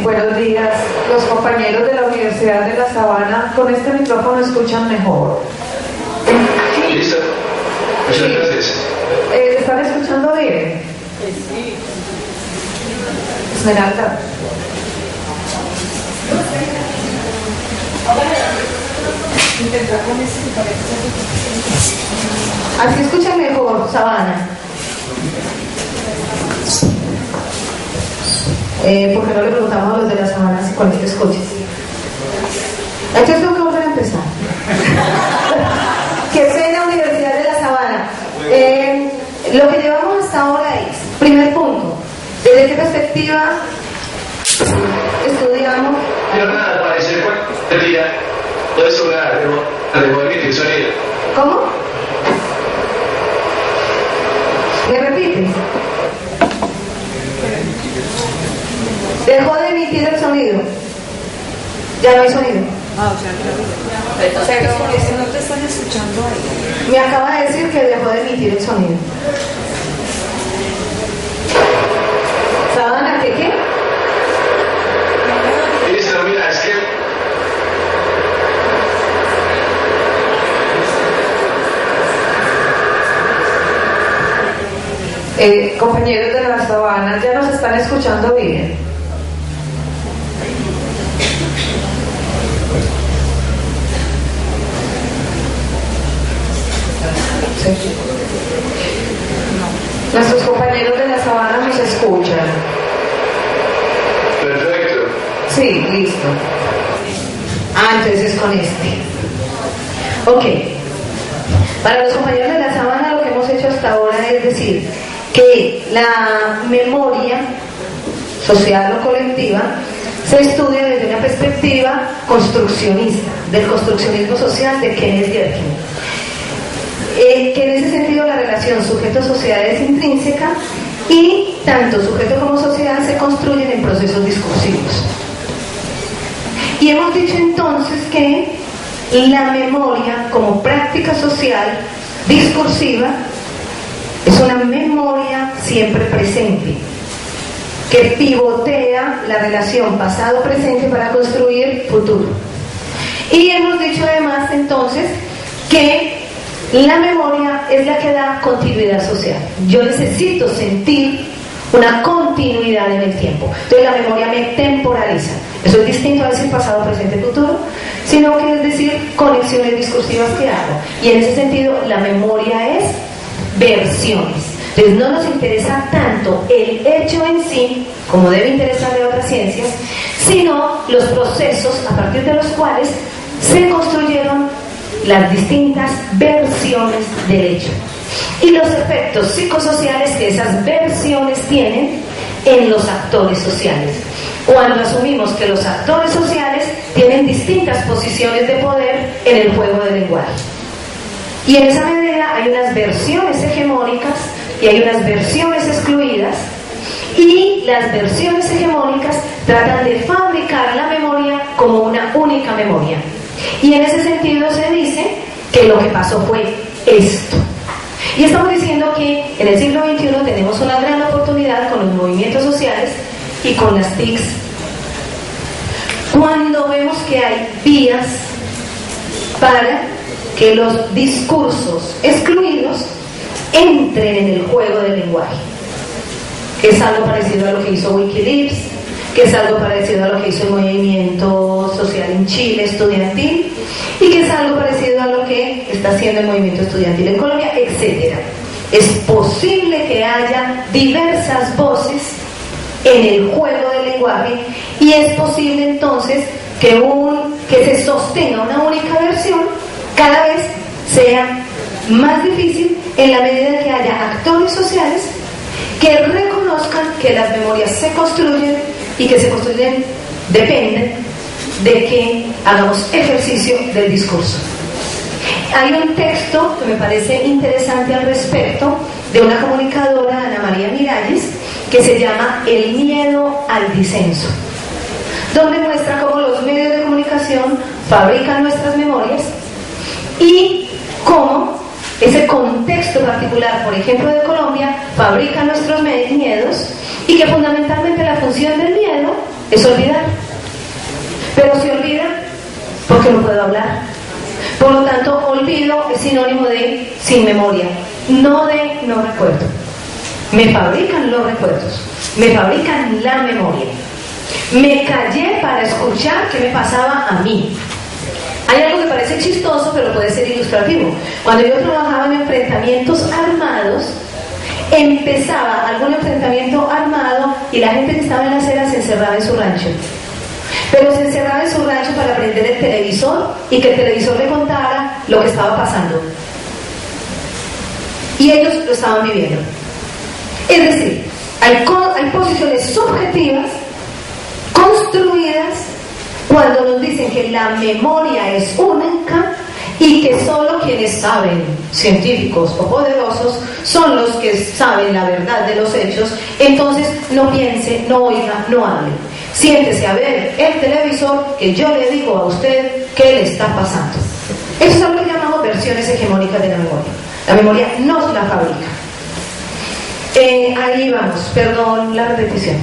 Buenos días. Los compañeros de la Universidad de La Sabana con este micrófono escuchan mejor. ¿Listo? Muchas gracias. ¿Están escuchando bien? Sí. Esmeralda. Así escuchan mejor, Sabana. ¿Por qué no le preguntamos a los de la Sabana si cuando te escuchas? Entonces tengo que volver a empezar. Qué pena, Universidad de la Sabana. Lo que llevamos hasta ahora es, primer punto, ¿desde qué perspectiva estudiamos? Pero nada, parece mentira. Puede sonar, pero debo emitir sonido. ¿Cómo? ¿Me repites? Dejó de emitir el sonido. Ya no hay sonido. Pero si no te están escuchando ahí. Me acaba de decir que dejó de emitir el sonido. ¿Sabana qué? Ministro, mira, es que compañeros de la Sabana, ¿ya nos están escuchando bien? Sí. Nuestros compañeros de la Sabana nos escuchan. perfecto. Sí, listo. Entonces es con este. Ok. Para los compañeros de la Sabana lo que hemos hecho hasta ahora es decir que la memoria social o colectiva se estudia desde una perspectiva construccionista, del construccionismo social de Kenneth Yerkin. Que en ese sentido la relación sujeto-sociedad es intrínseca y tanto sujeto como sociedad se construyen en procesos discursivos. Y hemos dicho entonces que la memoria como práctica social discursiva es una memoria siempre presente que pivotea la relación pasado-presente para construir futuro. Y hemos dicho además entonces que la memoria es la que da continuidad social. Yo necesito sentir una continuidad en el tiempo. Entonces la memoria me temporaliza. Eso es distinto a decir pasado, presente, futuro, sino que es decir conexiones discursivas que hago. Y en ese sentido la memoria es versiones. Entonces no nos interesa tanto el hecho en sí, como debe interesarle a otras ciencias, sino los procesos a partir de los cuales se construyeron las distintas versiones del hecho y los efectos psicosociales que esas versiones tienen en los actores sociales. Cuando asumimos que los actores sociales tienen distintas posiciones de poder en el juego del lenguaje. Y en esa medida hay unas versiones hegemónicas y hay unas versiones excluidas, y las versiones hegemónicas tratan de fabricar la memoria como una única memoria. Y en ese sentido se dice que lo que pasó fue esto. Y estamos diciendo que en el siglo XXI tenemos una gran oportunidad con los movimientos sociales y con las TICs, cuando vemos que hay vías para que los discursos excluidos entren en el juego del lenguaje, que es algo parecido a lo que hizo Wikileaks, que es algo parecido a lo que hizo el movimiento social en Chile estudiantil, y que es algo parecido a lo que está haciendo el movimiento estudiantil en Colombia, etc. Es posible que haya diversas voces en el juego del lenguaje, y es posible entonces que se sostenga una única versión cada vez sea más difícil en la medida en que haya actores sociales que reconozcan que las memorias se construyen y que se construyen dependen de que hagamos ejercicio del discurso. Hay un texto que me parece interesante al respecto de una comunicadora, Ana María Miralles, que se llama El miedo al disenso, donde muestra cómo los medios de comunicación fabrican nuestras memorias y cómo ese contexto particular, por ejemplo de Colombia, fabrica nuestros miedos, y que fundamentalmente la función del miedo es olvidar. Pero se olvida porque no puedo hablar. Por lo tanto, olvido es sinónimo de sin memoria, no de no recuerdo. Me fabrican los recuerdos, me fabrican la memoria. Me callé para escuchar qué me pasaba a mí. Hay algo que parece chistoso, pero puede ser ilustrativo. Cuando yo trabajaba en enfrentamientos armados, empezaba algún enfrentamiento armado y la gente que estaba en la acera se encerraba en su rancho. Pero se encerraba en su rancho para prender el televisor y que el televisor le contara lo que estaba pasando. Y ellos lo estaban viviendo. Es decir, hay posiciones subjetivas construidas cuando nos dicen que la memoria es única y que solo quienes saben, científicos o poderosos, son los que saben la verdad de los hechos. Entonces no piense, no oiga, no hable. Siéntese a ver el televisor que yo le digo a usted qué le está pasando. Eso es algo que llamamos versiones hegemónicas de la memoria. La memoria no se la fabrica. Ahí vamos, perdón la repetición.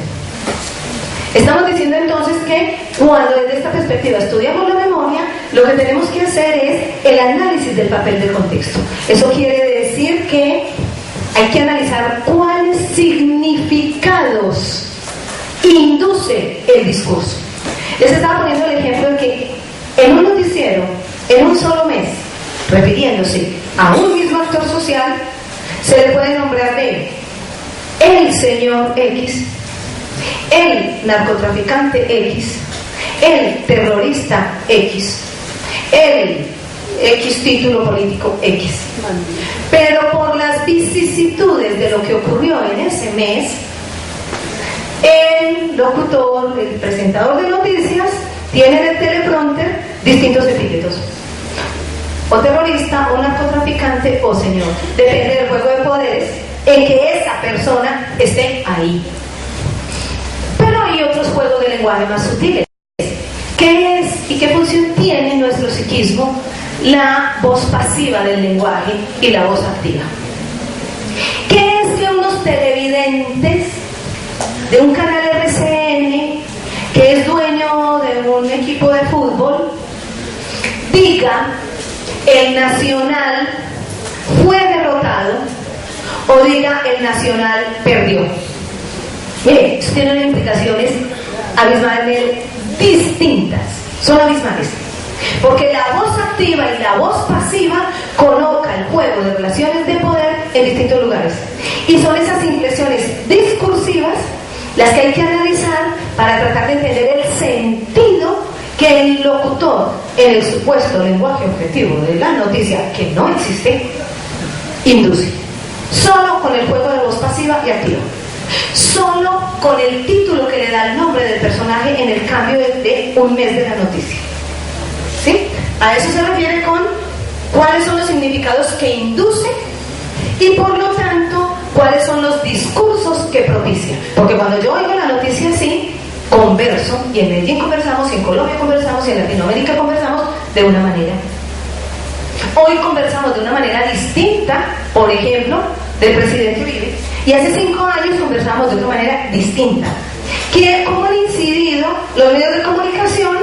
Estamos diciendo entonces que cuando desde esta perspectiva estudiamos la memoria, lo que tenemos que hacer es el análisis del papel de contexto. Eso quiere decir que hay que analizar cuáles significados induce el discurso. Les estaba poniendo el ejemplo de que en un noticiero, en un solo mes, refiriéndose a un mismo actor social, se le puede nombrar de el señor X, el narcotraficante X, el terrorista X, el X título político X. Pero por las vicisitudes de lo que ocurrió en ese mes, el locutor, el presentador de noticias, tiene en el teleprompter distintos epítetos: o terrorista, o narcotraficante, o señor. Depende del juego de poderes en que esa persona esté ahí. Pero hay otros juegos de lenguaje más sutiles. ¿Qué es y qué función tiene en nuestro psiquismo la voz pasiva del lenguaje y la voz activa? ¿Qué es que unos televidentes de un canal RCN, que es dueño de un equipo de fútbol, diga el Nacional fue derrotado o diga el Nacional perdió? Mire, esto tiene implicaciones abismalmente distintas, son abismales, porque la voz activa y la voz pasiva coloca el juego de relaciones de poder en distintos lugares, y son esas impresiones discursivas las que hay que analizar para tratar de entender el sentido que el locutor, en el supuesto lenguaje objetivo de la noticia, que no existe, induce. Solo con el juego de voz pasiva y activa. Solo con el título que le da el nombre del personaje en el cambio de un mes de la noticia. ¿Sí? A eso se refiere con cuáles son los significados que induce y por lo tanto cuáles son los discursos que propicia. Porque cuando yo oigo la noticia así, converso, y en Medellín conversamos, y en Colombia conversamos, y en Latinoamérica conversamos de una manera. Hoy conversamos de una manera distinta, por ejemplo, del presidente Uribe, y hace 5 años conversamos de otra manera distinta. ¿Cómo han incidido los medios de comunicación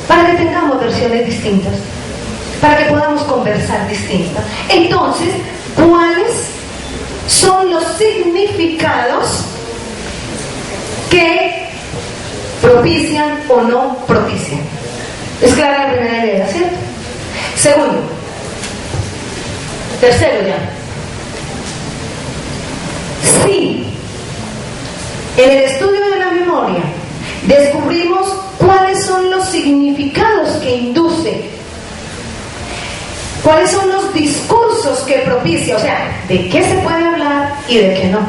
para que tengamos versiones distintas? Para que podamos conversar distintas. Entonces, ¿cuáles son los significados que propician o no propician? Es clara la primera idea, ¿cierto? Segundo, tercero ya. Si en el estudio de la memoria descubrimos cuáles son los significados que induce, cuáles son los discursos que propicia, o sea, de qué se puede hablar y de qué no,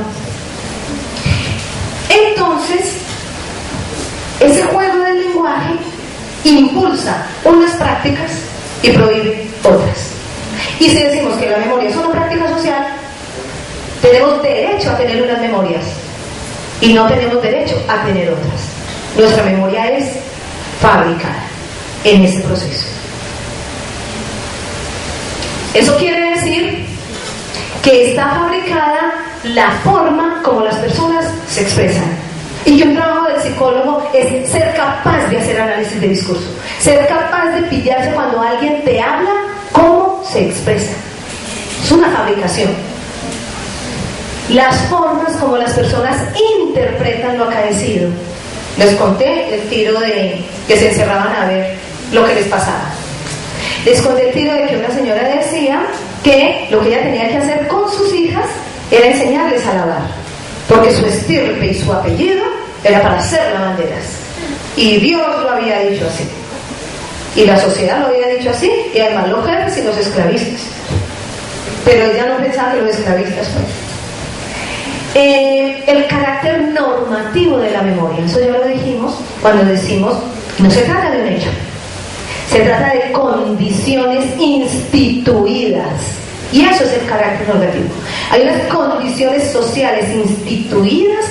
entonces ese juego del lenguaje impulsa unas prácticas y prohíbe otras. Y si decimos que la memoria es una práctica social, tenemos derecho a tener unas memorias y no tenemos derecho a tener otras. Nuestra memoria es fabricada en ese proceso. Eso quiere decir que está fabricada la forma como las personas se expresan, y que un trabajo del psicólogo es ser capaz de hacer análisis de discurso, ser capaz de pillarse cuando alguien te habla cómo se expresa. Es una fabricación. Las formas como las personas interpretan lo acaecido. Les conté el tiro de que se encerraban a ver lo que les pasaba. Les conté el tiro de que una señora decía que lo que ella tenía que hacer con sus hijas era enseñarles a lavar, porque su estirpe y su apellido era para hacer lavanderas. Y Dios lo había dicho así. Y la sociedad lo había dicho así, y además los jefes y los esclavistas. Pero ella no pensaba que los esclavistas fueran. El carácter normativo de la memoria, eso ya lo dijimos cuando decimos, no se trata de un hecho, se trata de condiciones instituidas, y eso es el carácter normativo. Hay unas condiciones sociales instituidas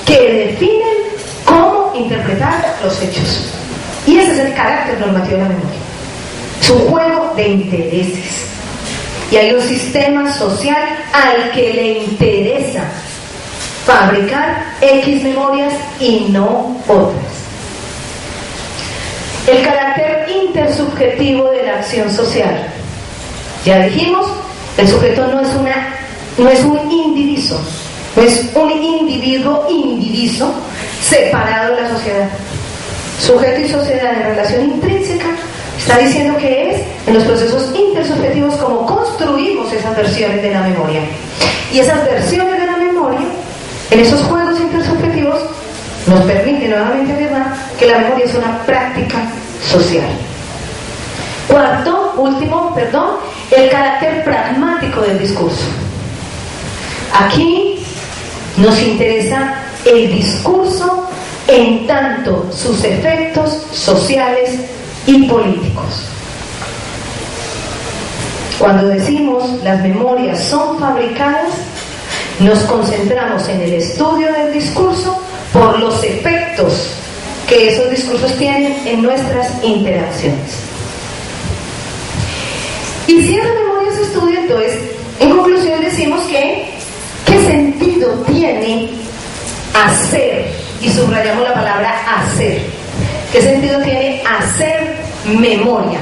que definen cómo interpretar los hechos, y ese es el carácter normativo de la memoria. Es un juego de intereses, y hay un sistema social al que le interesa fabricar X memorias y no otras. El carácter intersubjetivo de la acción social. Ya dijimos, el sujeto no es un indiviso, no es un indiviso separado de la sociedad. Sujeto y sociedad en relación intrínseca está diciendo que es en los procesos intersubjetivos como construimos esas versiones de la memoria. Y esas versiones de la memoria, en esos juegos intersubjetivos, nos permite nuevamente afirmar que la memoria es una práctica social. El carácter pragmático del discurso. Aquí nos interesa el discurso en tanto sus efectos sociales y políticos. Cuando decimos las memorias son fabricadas, nos concentramos en el estudio del discurso por los efectos que esos discursos tienen en nuestras interacciones. Y si esa memoria se estudia, entonces, en conclusión decimos que ¿qué sentido tiene hacer? Y subrayamos la palabra hacer. ¿Qué sentido tiene hacer memoria?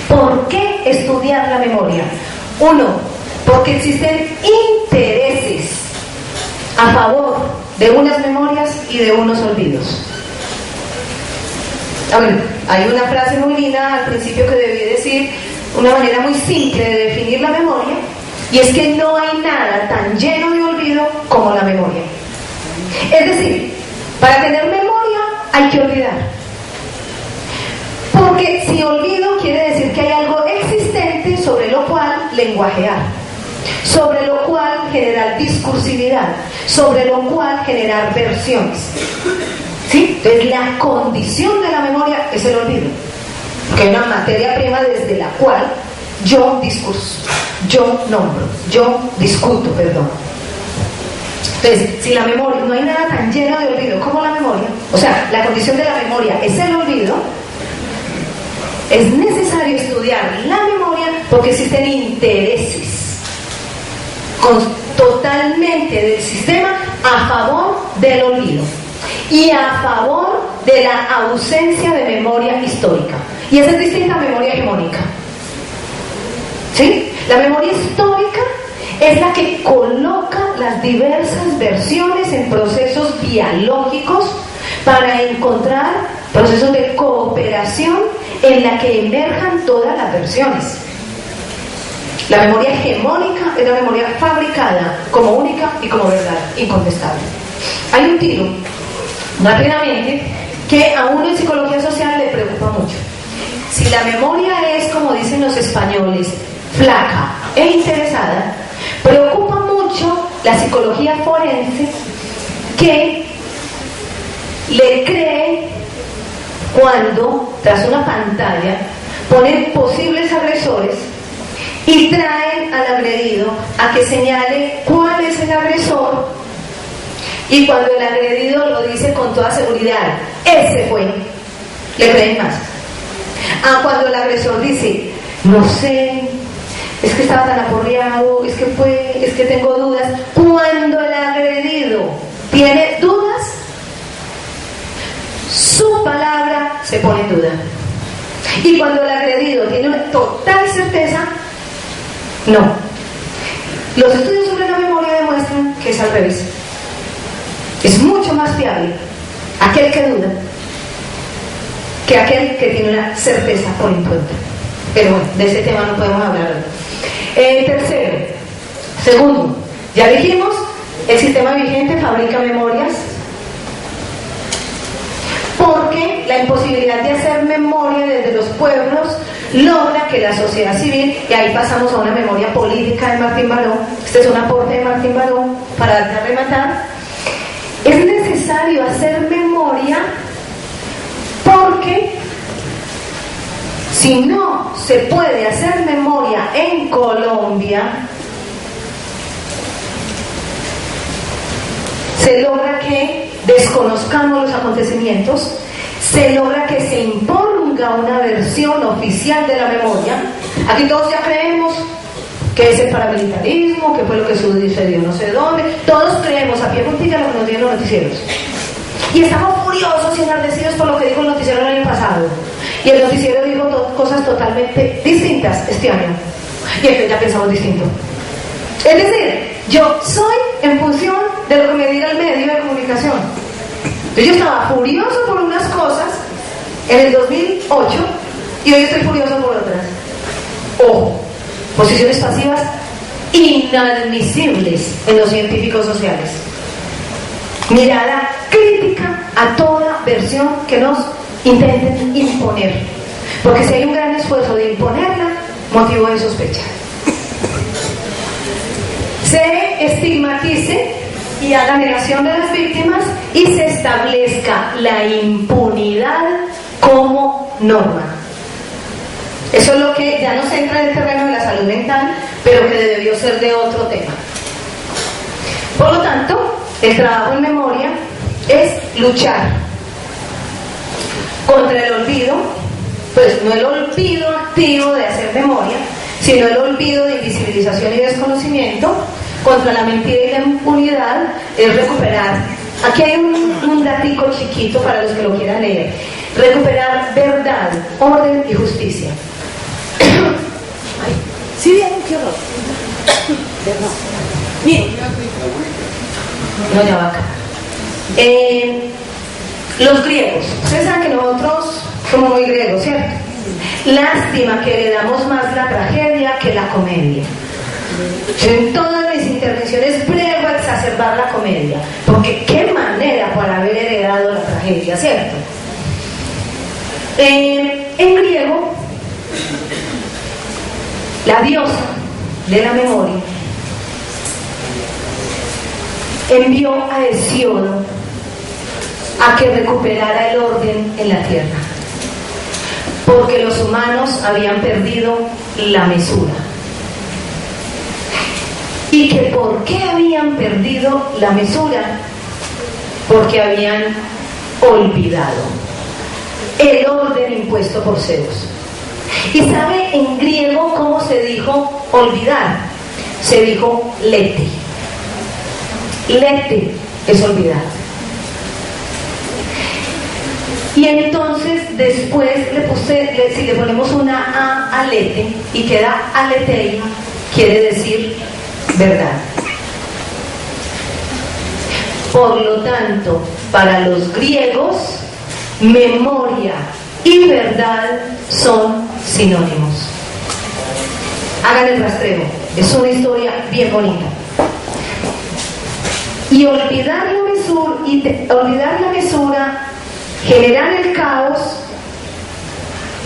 ¿Por qué estudiar la memoria? Uno, porque existen intereses a favor de unas memorias y de unos olvidos. Hay una frase muy linda al principio que debí decir, una manera muy simple de definir la memoria, y es que no hay nada tan lleno de olvido como la memoria. Es decir, para tener memoria hay que olvidar. Porque si olvido quiere decir que hay algo existente sobre lo cual lenguajear, sobre lo cual generar discursividad, sobre lo cual generar versiones. ¿Sí? Entonces la condición de la memoria es el olvido, que es una materia prima desde la cual yo discurso, yo nombro, yo discuto, perdón. Entonces, si la memoria, no hay nada tan lleno de olvido como la memoria, o sea, la condición de la memoria es el olvido, es necesario estudiar la memoria porque existen intereses totalmente del sistema a favor del olvido y a favor de la ausencia de memoria histórica. Y esa es distinta a memoria hegemónica. ¿Sí? La memoria histórica es la que coloca las diversas versiones en procesos dialógicos para encontrar procesos de cooperación en la que emerjan todas las versiones. La memoria hegemónica es la memoria fabricada como única y como verdad incontestable. Hay un tiro, rápidamente, que a uno en psicología social le preocupa mucho. Si la memoria es, como dicen los españoles, flaca e interesada, preocupa mucho la psicología forense que le cree cuando, tras una pantalla, ponen posibles agresores y traen al agredido a que señale cuál es el agresor, y cuando el agredido lo dice con toda seguridad, ese fue, le creen más. Cuando el agresor dice, no sé, es que estaba tan aporreado, es que tengo dudas. Cuando el agredido tiene dudas, su palabra se pone en duda. Y cuando el agredido tiene una total certeza, no. Los estudios sobre la memoria demuestran que es al revés. Es mucho más fiable aquel que duda que aquel que tiene una certeza por encuentro. Pero bueno, de ese tema no podemos hablar hoy. Segundo, Ya dijimos, el sistema vigente fabrica memorias porque la imposibilidad de hacer memoria desde los pueblos logra que la sociedad civil, y ahí pasamos a una memoria política de Martín Baró, este es un aporte de Martín Baró para darte a rematar, es necesario hacer memoria porque si no se puede hacer memoria en Colombia, se logra que desconozcamos los acontecimientos, se logra que se imponga una versión oficial de la memoria. Aquí todos ya creemos que es el paramilitarismo, que fue lo que sucedió no sé dónde, todos creemos a pie juntilla lo que nos dieron los noticieros. Y estamos furiosos y enardecidos por lo que dijo el noticiero el año pasado. Y el noticiero dijo cosas totalmente distintas este año. Y entonces ya pensamos distinto. Es decir, yo soy en función de lo que me diga el medio de comunicación. Entonces yo estaba furioso por unas cosas en el 2008 y hoy estoy furioso por otras. Ojo, posiciones pasivas inadmisibles en los científicos sociales. Mirada crítica a toda versión que nos intenten imponer, porque si hay un gran esfuerzo de imponerla, motivo de sospecha. Se estigmatice y haga negación de las víctimas y se establezca la impunidad como norma. Eso es lo que ya no se entra en el terreno de la salud mental, pero que debió ser de otro tema. Por lo tanto, el trabajo en memoria es luchar contra el olvido, pues no el olvido activo de hacer memoria, sino el olvido de invisibilización y desconocimiento, contra la mentira y la impunidad, es recuperar. Aquí hay un datico chiquito para los que lo quieran leer. Recuperar verdad, orden y justicia. Ay, sí, bien, qué horror. Miren. No, ya va acá. Los griegos. Ustedes saben que nosotros somos muy griegos, ¿cierto? Lástima que le damos más la tragedia que la comedia. En todas mis intervenciones pruebo a exacerbar la comedia, porque qué manera para haber heredado la tragedia, ¿cierto? En griego, la diosa de la memoria envió a Hesíodo a que recuperara el orden en la tierra, porque los humanos habían perdido la mesura. ¿Y que por qué habían perdido la mesura? Porque habían olvidado el orden impuesto por Zeus. ¿Y sabe en griego cómo se dijo olvidar? Se dijo lete. Lete es olvidar. Y entonces después si le ponemos una A lete y queda aleteia, quiere decir verdad. Por lo tanto, para los griegos, memoria y verdad son sinónimos. Hagan el rastreo, es una historia bien bonita. Y olvidar la mesura, generar el caos,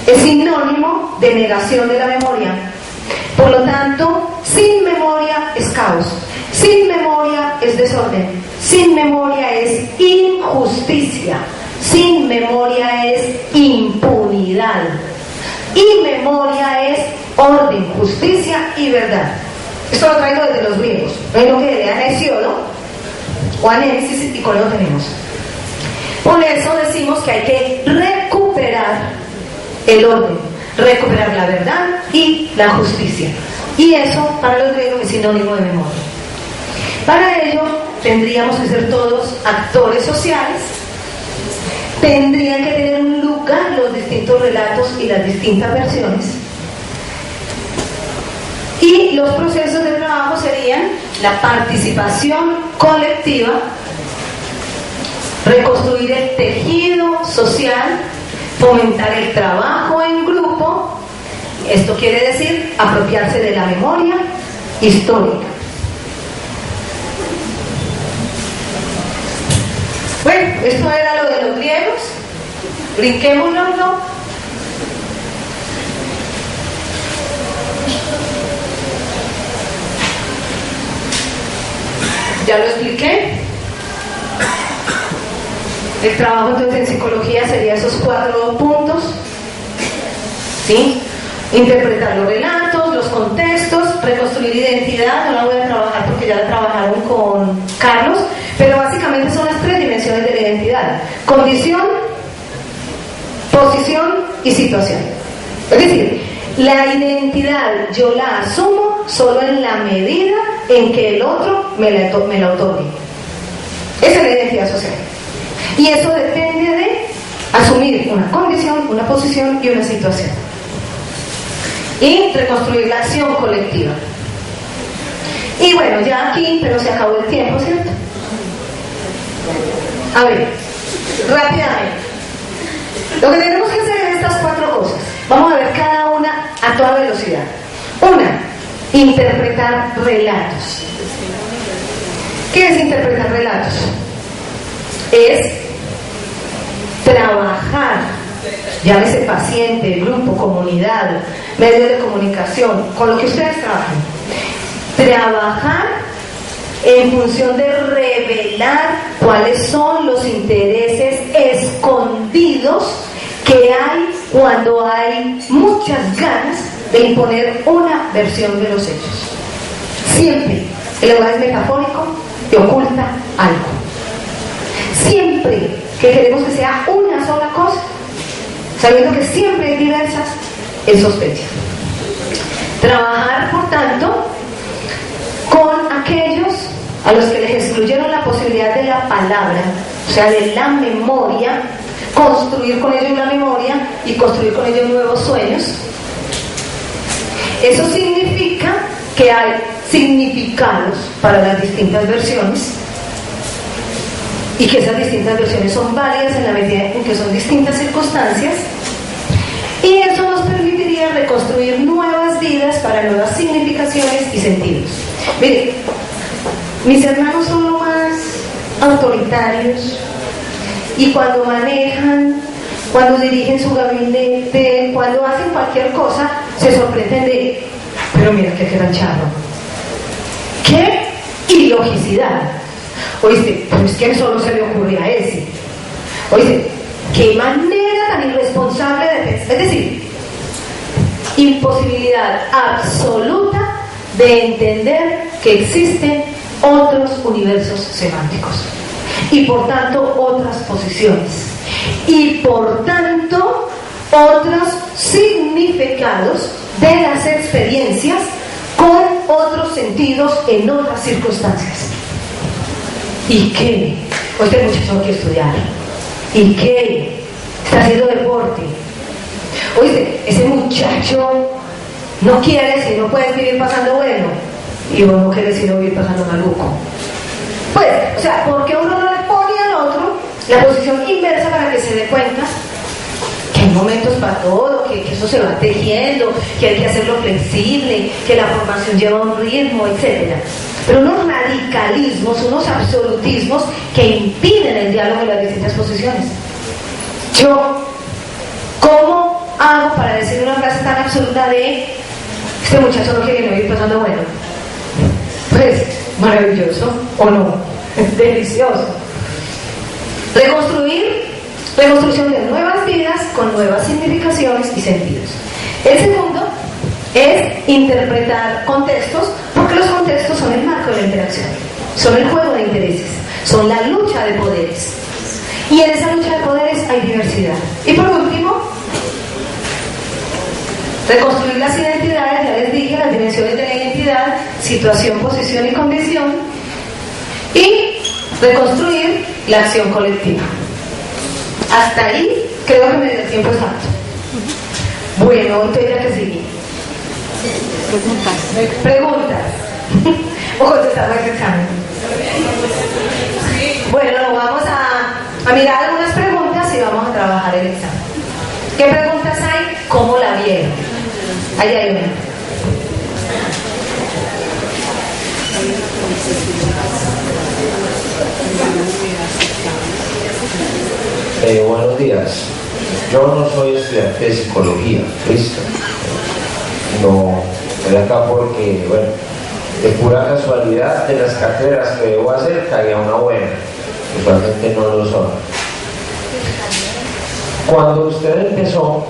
es sinónimo de negación de la memoria. Por lo tanto, sin memoria es caos, sin memoria es desorden, sin memoria es injusticia, sin memoria es impunidad, y memoria es orden, justicia y verdad. Esto lo traigo desde los griegos, no es lo que lean a Hesíodo o a Némesis y con lo tenemos. Por eso decimos que hay que recuperar el orden, recuperar la verdad y la justicia. Y eso para los griegos es sinónimo de memoria. Para ello tendríamos que ser todos actores sociales, tendrían que tener un lugar los distintos relatos y las distintas versiones. Y los procesos de trabajo serían la participación colectiva, reconstruir el tejido social, fomentar el trabajo en grupo. Esto quiere decir apropiarse de la memoria histórica. esto era lo de los griegos. Brinquémonos, ¿no? Ya lo expliqué. El trabajo entonces en psicología sería esos 4 puntos, ¿sí? Interpretar los relatos, los contextos, reconstruir identidad. No la voy a trabajar porque ya la trabajaron con Carlos, pero básicamente son las 3 dimensiones de la identidad: condición, posición y situación. Es decir, la identidad yo la asumo solo en la medida en que el otro me la otorgue. Esa es la identidad social. Y eso depende de asumir una condición, una posición y una situación. Y reconstruir la acción colectiva. Y bueno, ya aquí, pero se acabó el tiempo, ¿cierto? A ver, rápidamente. Lo que tenemos que hacer es estas 4 cosas. Vamos a ver cada una a toda velocidad. Una, interpretar relatos. ¿Qué es interpretar relatos? Es trabajar, llámese paciente, grupo, comunidad, medios de comunicación, con lo que ustedes trabajen. Trabajar en función de revelar cuáles son los intereses escondidos que hay cuando hay muchas ganas de imponer una versión de los hechos. Siempre el lenguaje metafórico te oculta algo. Siempre que queremos que sea una sola cosa, sabiendo que siempre hay diversas, es sospecha. Trabajar, por tanto, con aquellos a los que les excluyeron la posibilidad de la palabra, o sea, de la memoria, construir con ellos la memoria y construir con ellos nuevos sueños. Eso significa que hay significados para las distintas versiones y que esas distintas versiones son válidas en la medida en que son distintas circunstancias, y eso nos permitiría reconstruir nuevas vidas para nuevas significaciones y sentidos. Miren, mis hermanos son lo más autoritarios, y cuando manejan, cuando dirigen su gabinete, cuando hacen cualquier cosa, se sorprenden de, pero mira qué gran charro, qué ilogicidad. Oíste, pero es que solo se le ocurre a ese. Oíste, qué manera tan irresponsable de pensar. Es decir, imposibilidad absoluta de entender que existen otros universos semánticos y por tanto otras posiciones y por tanto otros significados de las experiencias con otros sentidos en otras circunstancias. ¿Y qué? Pues este muchacho no quiere estudiar. ¿Y qué? Está haciendo deporte. Oíste, ese muchacho no quiere, si no puedes vivir pasando bueno, y vos no quieres sino vivir pasando maluco. Pues, o sea, ¿por qué uno no le pone al otro la posición inversa para que se dé cuenta que hay momentos para todo, que eso se va tejiendo, que hay que hacerlo flexible, que la formación lleva un ritmo, etc.? Pero unos radicalismos, unos absolutismos que impiden el diálogo en las distintas posiciones. Yo, ¿cómo hago para decir una frase tan absoluta de este muchacho no quiere vivir pasando bueno? Pues, maravilloso, ¿o no? Delicioso. Reconstrucción de nuevas vidas con nuevas significaciones y sentidos. El segundo es interpretar contextos, porque los contextos son el marco de la interacción, son el juego de intereses, son la lucha de poderes, y en esa lucha de poderes hay diversidad. Y por último, reconstruir las identidades. Ya les dije las dimensiones de la identidad: situación, posición y condición, y reconstruir la acción colectiva. Hasta ahí creo que me dio el tiempo exacto. Bueno, entonces ya que sigue. Preguntas. O contestamos el examen. Bueno, vamos a mirar algunas preguntas y vamos a trabajar el examen. ¿Qué preguntas hay? ¿Cómo la vieron? Ahí hay una. Buenos días. Yo no soy estudiante de psicología, listo. No, estoy acá porque, bueno, de pura casualidad de las cátedras que debo hacer caía una buena. Usualmente no lo son. Cuando usted empezó,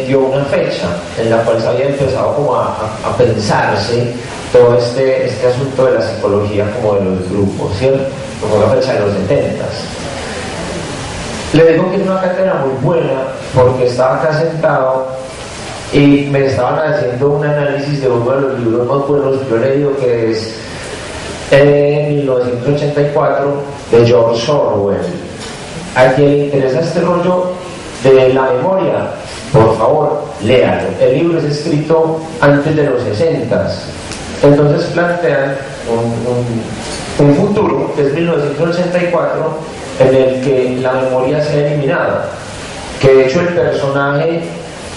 dio una fecha en la cual se había empezado como a pensarse todo este asunto de la psicología como de los grupos, ¿cierto? Como la fecha de los 70s. Le digo que es una cátedra muy buena porque estaba acá sentado y me estaban haciendo un análisis de uno de los libros más buenos que yo he leído, que es 1984 de George Orwell. A quien le interesa este rollo de la memoria, por favor, léalo. El libro es escrito antes de los 60s. Entonces plantean un futuro, que es 1984, en el que la memoria sea eliminada. Que de hecho el personaje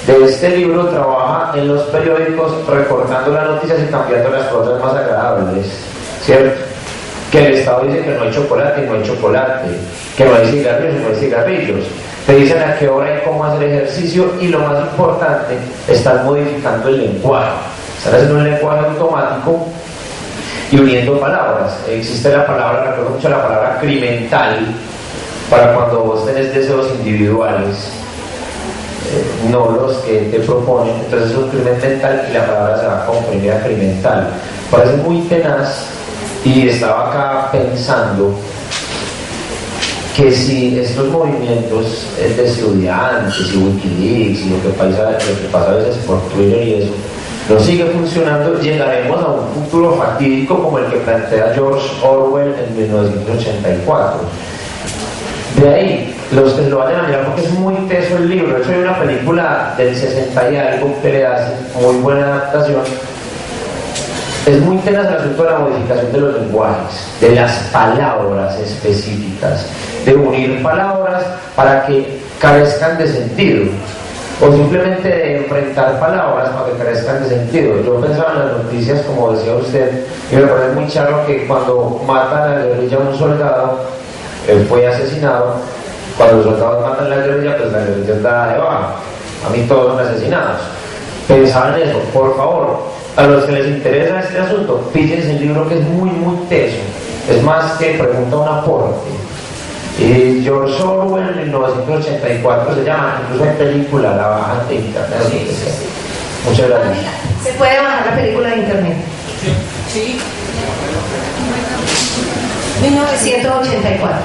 de este libro trabaja en los periódicos recortando las noticias y cambiando las cosas más agradables, ¿cierto? Que el Estado dice que no hay chocolate y no hay chocolate, que no hay cigarrillos y no hay cigarrillos. Te dicen a qué hora y cómo hacer ejercicio, y lo más importante, están modificando el lenguaje. Están haciendo un lenguaje automático y uniendo palabras. Existe la palabra, recuerdo mucho la palabra crimental, para cuando vos tenés deseos individuales, no los que te proponen. Entonces es un crimen mental y la palabra se va a comprimir a crimental. Parece muy tenaz, y estaba acá pensando que si estos movimientos de estudiantes y Wikileaks y lo que pasa a veces por Twitter y eso no sigue funcionando, llegaremos a un futuro fatídico como el que plantea George Orwell en 1984. De ahí, los que lo vayan a mirar, porque es muy teso el libro. De hecho hay una película del 60 y algo que le hace muy buena adaptación. Es muy tenaz el asunto de la modificación de los lenguajes, de las palabras específicas, de unir palabras para que carezcan de sentido, o simplemente de enfrentar palabras para que carezcan de sentido. Yo pensaba en las noticias, como decía usted, y me parece muy charro que cuando matan a la guerrilla a un soldado, él fue asesinado. Cuando los soldados matan a la guerrilla, pues la guerrilla está de baja. A mí todos son asesinados. Pensaba en eso. Por favor, a los que les interesa este asunto, píllense el libro, que es muy, muy teso. Es más que pregunta un aporte. George Orwell en 1984 se llama, incluso hay película, la bajan de internet. Muchas gracias. ¿Se puede bajar la película de internet? Sí. 1984.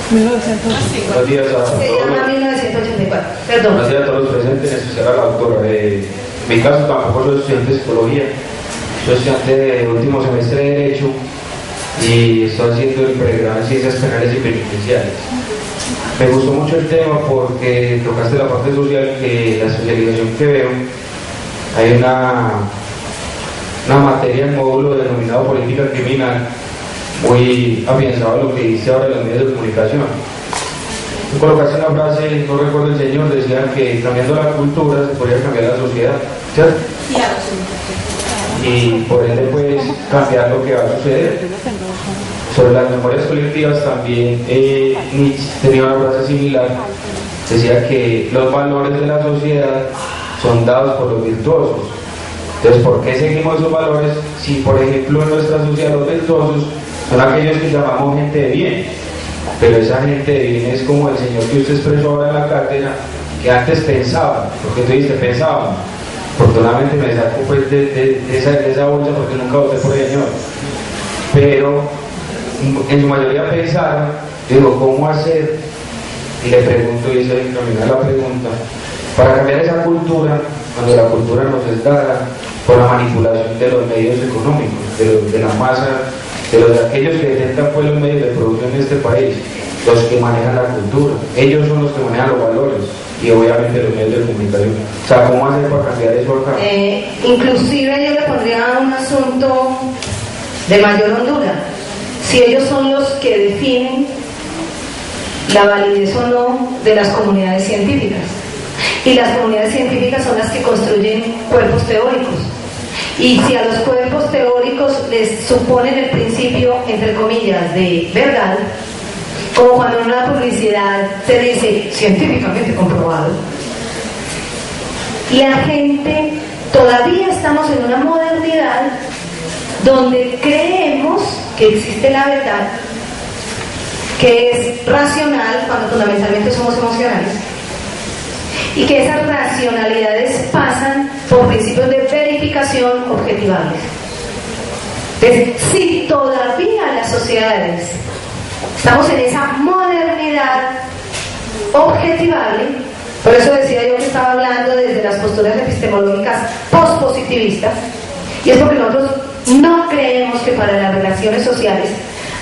Buenos días a todos. Se llama 1984. Perdón. Buenos días a todos los presentes, en especial a la doctora. En mi caso tampoco soy estudiante de psicología, soy estudiante de último semestre de Derecho y estoy haciendo el pregrado en Ciencias Penales y Penitenciarias. Me gustó mucho el tema porque tocaste la parte social, que la socialización que veo, hay una materia en módulo denominado política criminal, muy afianzado a lo que dice ahora los medios de comunicación. Tú colocaste una frase, no recuerdo el señor, decía que cambiando la cultura se podría cambiar la sociedad, ¿cierto? Y por ende pues cambiar lo que va a suceder. Sobre las memorias colectivas también Nietzsche tenía una frase similar, decía que los valores de la sociedad son dados por los virtuosos. Entonces, ¿por qué seguimos esos valores si, por ejemplo, en nuestra sociedad los virtuosos son aquellos que llamamos gente de bien? Pero esa gente de bien es como el señor que usted expresó ahora en la cátedra, que antes pensaba, porque tú dices pensábamos. Afortunadamente me saco pues de esa bolsa porque nunca voté por el señor. Pero en su mayoría pensaron, digo, ¿cómo hacer? Y le pregunto, y esa es la pregunta, para cambiar esa cultura, cuando la cultura nos es dada por la manipulación de los medios económicos, de la masa, de aquellos que detentan pues los medios de producción en este país, los que manejan la cultura, ellos son los que manejan los valores y obviamente los medios de comunicación. O sea, ¿cómo hacer para cambiar eso acá? Inclusive yo le pondría un asunto de mayor hondura. Si ellos son los que definen la validez o no de las comunidades científicas, y las comunidades científicas son las que construyen cuerpos teóricos, y si a los cuerpos teóricos les suponen el principio, entre comillas, de verdad, como cuando en una publicidad se dice científicamente comprobado. La gente, todavía estamos en una modernidad donde creemos que existe la verdad, que es racional cuando fundamentalmente somos emocionales, y que esas racionalidades pasan por principios de verificación objetivables. Entonces, si todavía las sociedades estamos en esa modernidad objetivable, por eso decía yo que estaba hablando desde las posturas epistemológicas pospositivistas, y es porque nosotros no creemos que para las relaciones sociales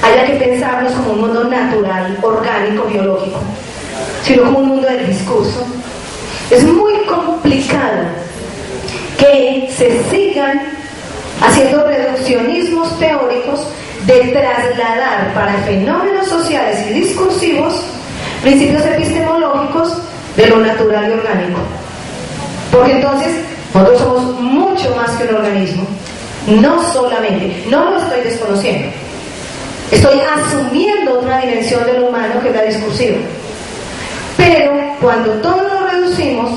haya que pensarnos como un mundo natural, orgánico, biológico, sino como un mundo del discurso. Es muy complicado que se sigan haciendo reduccionismos teóricos de trasladar para fenómenos sociales y discursivos principios epistemológicos de lo natural y orgánico. Porque entonces nosotros somos mucho más que un organismo, no solamente, no lo estoy desconociendo, estoy asumiendo otra dimensión de lo humano que es la discursiva. Pero cuando todo lo reducimos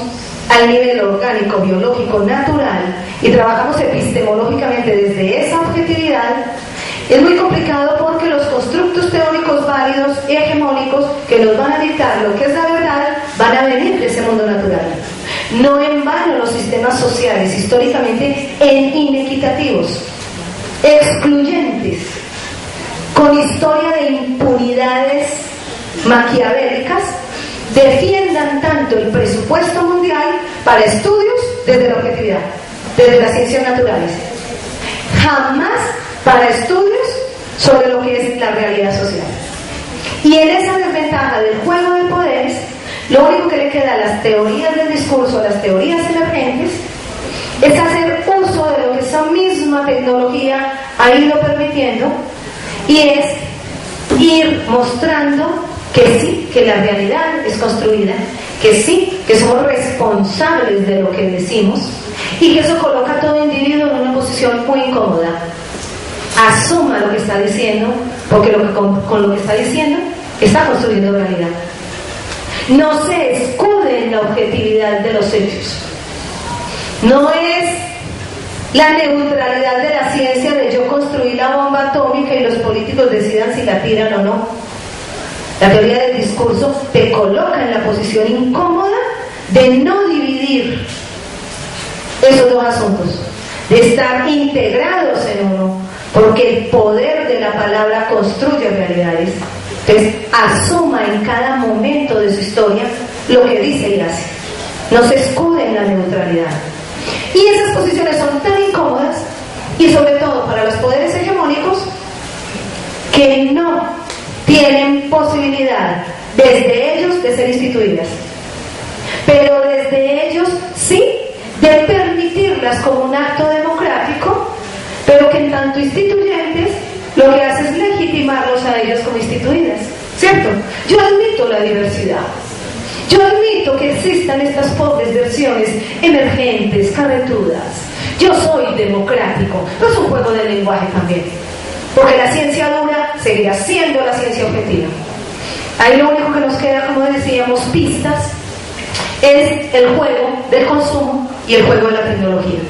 al nivel orgánico, biológico, natural y trabajamos epistemológicamente desde esa objetividad, es muy complicado porque los constructos teóricos válidos y hegemónicos que nos van a dictar lo que es la verdad van a venir de ese mundo natural. No en vano los sistemas sociales históricamente inequitativos, excluyentes, con historia de impunidades maquiavélicas, defiendan tanto el presupuesto mundial para estudios desde la objetividad, desde las ciencias naturales, jamás para estudios sobre lo que es la realidad social. Y en esa desventaja del juego de poderes, lo único que le queda a las teorías del discurso, a las teorías emergentes, es hacer uso de lo que esa misma tecnología ha ido permitiendo, y es ir mostrando que sí, que la realidad es construida, que sí, que somos responsables de lo que decimos, y que eso coloca a todo individuo en una posición muy incómoda. Asuma lo que está diciendo, porque con lo que está diciendo está construyendo realidad. No se escude en la objetividad de los hechos. No es la neutralidad de la ciencia de yo construir la bomba atómica y los políticos decidan si la tiran o no. La teoría del discurso te coloca en la posición incómoda de no dividir esos dos asuntos, de estar integrados en uno, porque el poder de la palabra construye realidades. Entonces, asuma en cada momento de su historia lo que dice y hace. No se escude en la neutralidad. Y esas posiciones son tan incómodas, y sobre todo para los poderes hegemónicos, que no tienen posibilidad desde ellos de ser instituidas, pero desde ellos sí de permitirlas como un acto democrático, pero que en tanto instituyentes lo que hace es legitimarlos a ellos como instituidas, ¿cierto? Yo admito la diversidad, yo admito que existan estas pobres versiones emergentes, carretudas, yo soy democrático, pero es un juego de lenguaje también, porque la ciencia dura seguirá siendo la ciencia objetiva. Ahí lo único que nos queda, como decíamos, pistas, es el juego del consumo y el juego de la tecnología.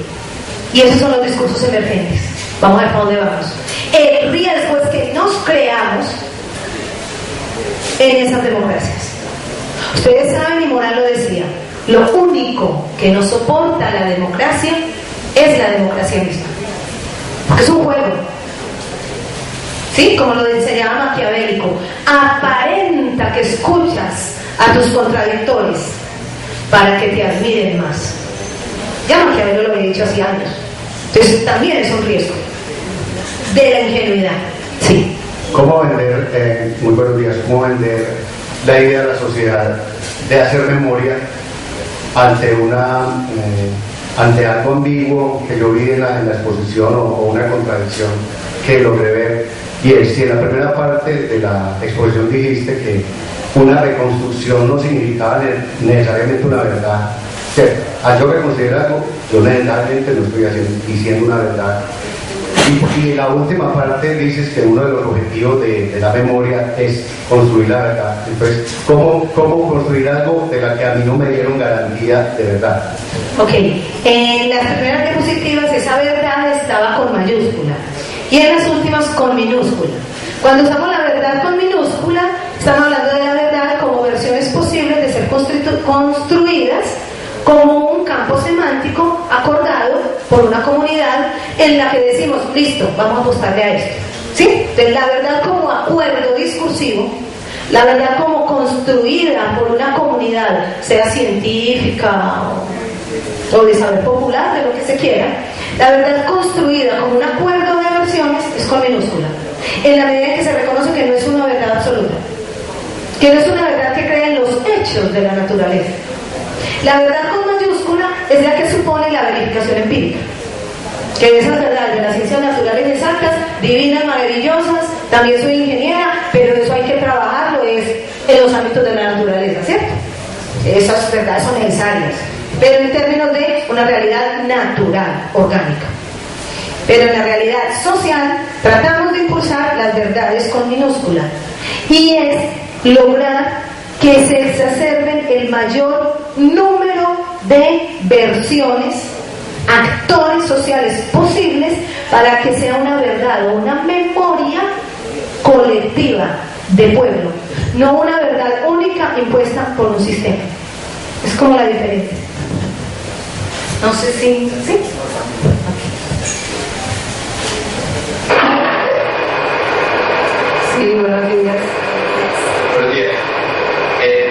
Y esos son los discursos emergentes. Vamos a ver para dónde vamos. El riesgo es que nos creamos en esas democracias. Ustedes saben, y Morán lo decía, lo único que no soporta la democracia es la democracia misma. Porque es un juego. ¿Sí? Como lo enseñaba Maquiavélico, aparenta que escuchas a tus contradictores para que te admiren más. Ya Maquiavelo lo había dicho hace años. Entonces también es un riesgo de la ingenuidad. Sí. ¿Cómo vender, muy buenos días, cómo vender la idea de la sociedad de hacer memoria ante algo ambiguo que yo vi en la exposición o una contradicción que logré ver? Y es, si en la primera parte de la exposición dijiste que una reconstrucción no significaba necesariamente una verdad, al yo reconstruir algo, yo necesariamente no estoy diciendo una verdad Y la última parte dices que uno de los objetivos de la memoria es construir la verdad. Entonces, ¿cómo construir algo de la que a mí no me dieron garantía de verdad? Ok, en las primeras diapositivas esa verdad estaba con mayúscula y en las últimas con minúscula. Cuando usamos la verdad con minúscula, estamos hablando de la verdad como versiones posibles de ser construidas como un campo semántico acordado por una comunidad en la que decimos, listo, vamos a apostarle a esto. ¿Sí? Entonces, la verdad como acuerdo discursivo, la verdad como construida por una comunidad, sea científica o de saber popular, de lo que se quiera, la verdad construida como un acuerdo de versiones es con minúscula, en la medida en que se reconoce que no es una verdad absoluta, que no es una verdad que cree en los hechos de la naturaleza. La verdad con mayúscula es la que supone la verificación empírica, que esas verdades de las ciencias naturales exactas, divinas, maravillosas, también soy ingeniera, pero eso hay que trabajarlo en los ámbitos de la naturaleza, ¿cierto? Esas verdades son necesarias, pero en términos de una realidad natural, orgánica. Pero en la realidad social tratamos de impulsar las verdades con minúscula, y es lograr que se exacerben el mayor número de versiones, actores sociales posibles, para que sea una verdad o una memoria colectiva de pueblo, no una verdad única impuesta por un sistema. Es como la diferencia. No sé si... ¿Sí? Sí, buenos días. Buenos días.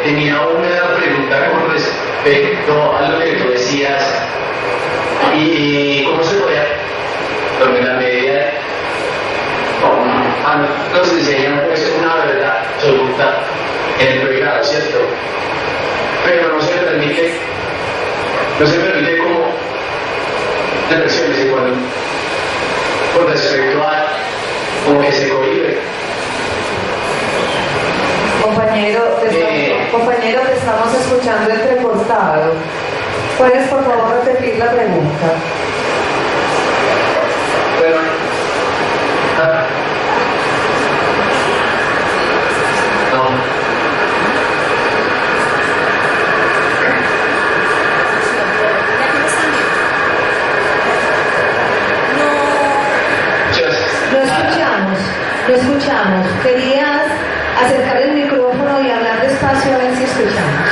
Tenía una pregunta con respecto a lo que tú decías y cómo se podía, en la medida, nos enseñan pues una verdad absoluta en el pregrado, ¿cierto? Pero no se permite como reflexiones igual con respecto a como que se cohibe. Compañero, te estamos escuchando entrecortado. ¿Puedes por favor repetir la pregunta? Bueno, no. Lo escuchamos. Querías acercar el micrófono y hablar despacio a ver si escuchamos.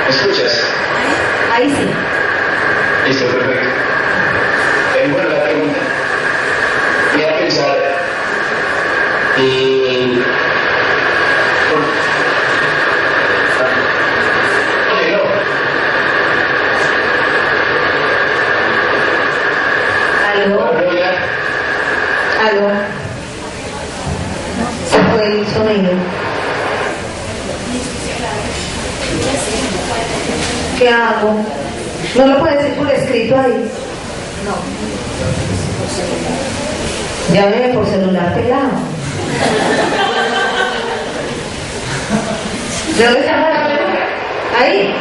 ¿Me escuchas? Ahí sí. Listo, perfecto. Bueno, la pregunta. Voy a pensar y... Aló. Aló. Se fue el sonido. ¿Qué hago? ¿No lo puedes decir por escrito ahí? No. Llámeme por celular pelado. ¿De dónde está? Ahí.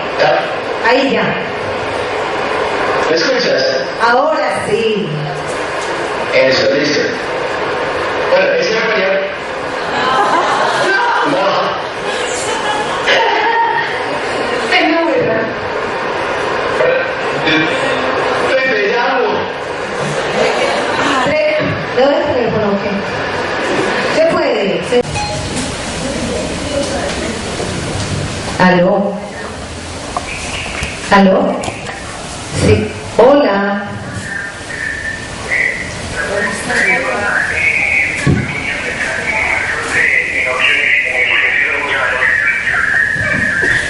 Ahí ya. ¿Me escuchas? Ahora sí. Eso, listo. Bueno, ¿es español? No. Tengo verdad. Te llamo. ¿Le doy el teléfono o qué? ¿Se puede? ¿Aló? ¿Aló? Sí. Hola.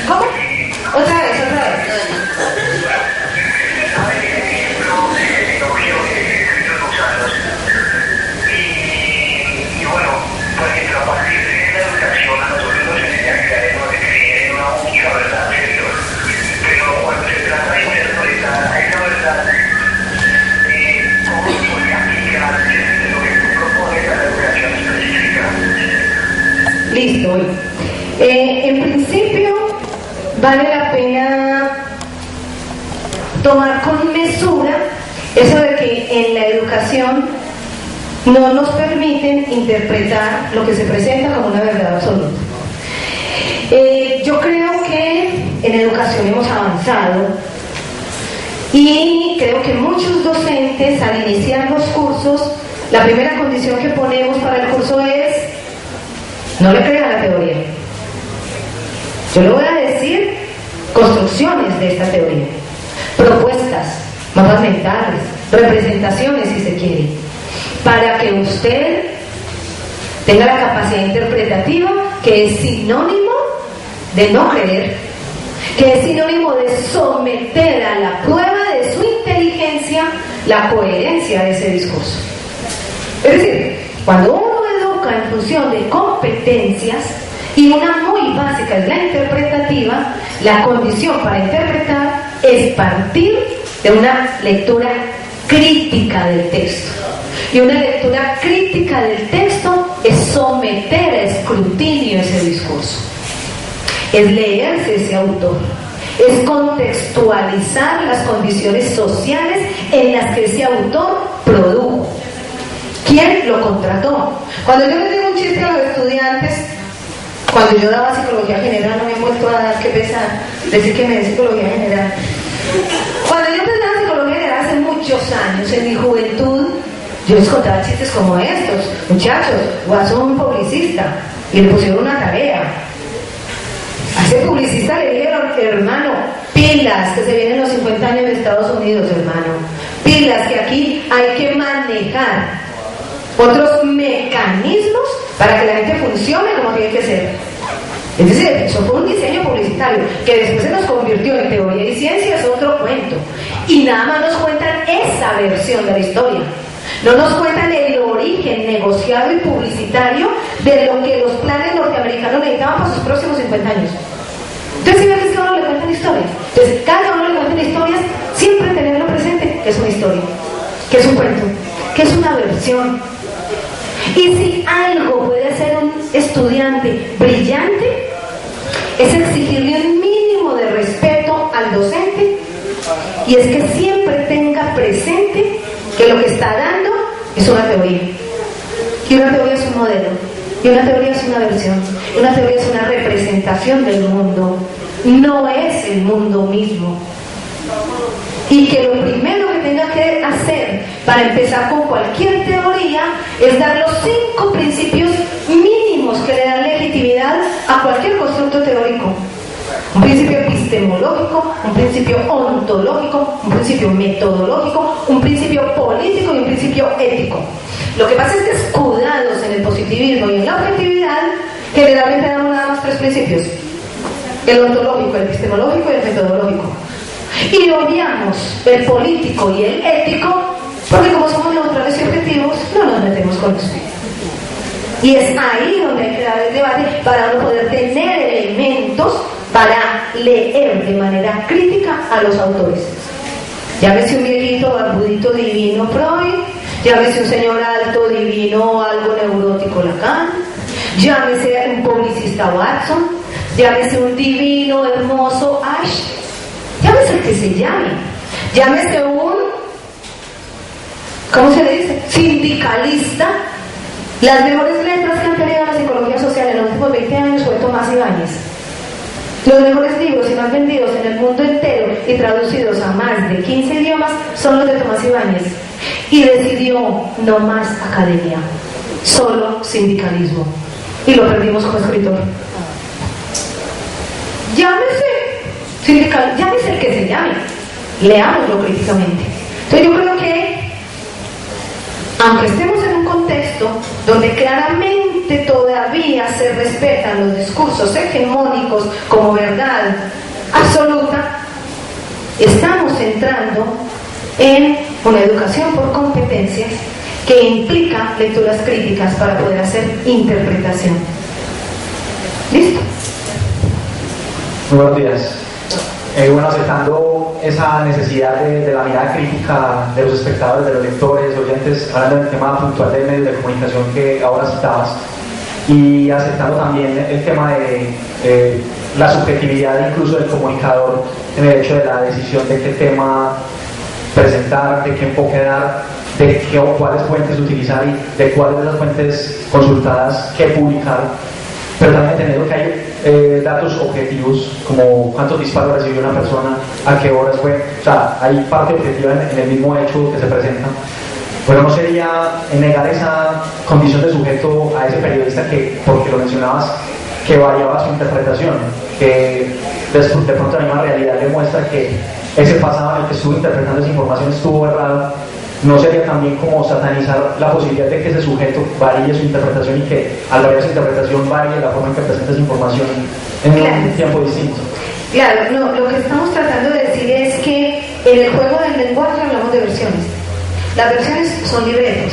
¿Cómo? Otra vez. Y bueno, por ejemplo, a partir de la educación a nosotros nos enseñan que creer en una única verdad, ¿cierto? Pero cuando se trata de interpretar a esa verdad, ¿cómo se puede aplicar lo que tú propones a la educación específica? Listo. En principio, vale la pena tomar con mesura Eso de que en la educación no nos permiten interpretar lo que se presenta como una verdad absoluta. Yo creo que en educación hemos avanzado y creo que muchos docentes al iniciar los cursos, la primera condición que ponemos para el curso es: no le crean la teoría. Yo le voy a decir construcciones de esta teoría, propuestas, mapas mentales, representaciones si se quiere, para que usted tenga la capacidad interpretativa, que es sinónimo de no creer, que es sinónimo de someter a la prueba de su inteligencia la coherencia de ese discurso. Es decir, cuando uno educa en función de competencias, y una muy básica es la interpretativa, la condición para interpretar es partir de una lectura crítica del texto. Y una lectura crítica del texto es someter a escrutinio ese discurso. Es leerse ese autor. Es contextualizar las condiciones sociales en las que ese autor produjo. ¿Quién lo contrató? Cuando yo les digo un chiste a los estudiantes, cuando yo daba psicología general, no me he vuelto a dar, qué pesar decir que me dé psicología general. Cuando yo empezaba psicología general hace muchos años, en mi juventud, yo les contaba chistes como estos: muchachos, Guasón un publicista, y le pusieron una tarea. A ese publicista le dijeron: hermano, pilas, que se vienen los 50 años de Estados Unidos, hermano. Pilas, que aquí hay que manejar otros mecanismos para que la gente funcione como tiene que ser. Es decir, eso fue un diseño publicitario que después se nos convirtió en teoría y ciencia, es otro cuento. Y nada más nos cuentan esa versión de la historia. No nos cuentan el origen negociado y publicitario de lo que los planes norteamericanos necesitaban para sus próximos 50 años. Entonces, si ven que cada uno le cuentan historias. Entonces, cada uno le cuentan historias, siempre tenerlo presente, que es una historia, que es un cuento, que es una versión. Y si algo puede hacer un estudiante brillante, es exigirle un mínimo de respeto al docente, y es que siempre tenga presente que lo que está dando es una teoría. Y una teoría es un modelo, y una teoría es una versión, y una teoría es una representación del mundo, no es el mundo mismo. Y que lo primero que tenga que hacer para empezar con cualquier teoría es dar los 5 principios mínimos que le dan legitimidad a cualquier constructo teórico. Un principio epistemológico, un principio ontológico, un principio metodológico, un principio político y un principio ético. Lo que pasa es que, escudados en el positivismo y en la objetividad, generalmente damos nada más 3 principios: el ontológico, el epistemológico y el metodológico. Y obviamos el político y el ético, porque como somos neutrales y objetivos, no nos metemos con los pies. Y es ahí donde hay que dar el debate para uno poder tener elementos para leer de manera crítica a los autores. Llámese un viejito barbudito divino Freud, llámese un señor alto divino algo neurótico Lacan, llámese un publicista Watson, llámese un divino hermoso Ash, llámese el que se llame, llámese un, ¿cómo se le dice?, sindicalista. Las mejores letras que han tenido la psicología social en los últimos 20 años fue Tomás Ibáñez. Los mejores libros y más vendidos en el mundo entero y traducidos a más de 15 idiomas son los de Tomás Ibáñez. Y decidió no más academia, solo sindicalismo. Y lo perdimos como escritor. Llámese el que se llame, leámoslo críticamente. Entonces yo creo que, aunque estemos en un contexto donde claramente todavía se respetan los discursos hegemónicos como verdad absoluta, estamos entrando en una educación por competencias que implica lecturas críticas para poder hacer interpretación. ¿Listo? Muy buenos días. Bueno, aceptando esa necesidad de la mirada crítica de los espectadores, de los lectores, oyentes, hablando del tema puntual de medios de comunicación que ahora citabas, y aceptando también el tema de la subjetividad incluso del comunicador en el hecho de la decisión de qué tema presentar, de qué enfoque dar, de qué o cuáles fuentes utilizar y de cuáles de las fuentes consultadas qué publicar, pero también entendiendo que hay datos objetivos, como cuántos disparos recibió una persona, a qué horas fue, o sea, hay parte objetiva en el mismo hecho que se presenta. Bueno, no sería negar esa condición de sujeto a ese periodista que, porque lo mencionabas, que variaba su interpretación, que de pronto la misma realidad le muestra que ese pasado en el que estuvo interpretando esa información estuvo errado. No sería también como satanizar la posibilidad de que ese sujeto varíe su interpretación y que al variar su interpretación varíe la forma en que presenta esa información en un tiempo distinto. Claro, no, lo que estamos tratando de decir es que en el juego del lenguaje hablamos de versiones. Las versiones son libretos.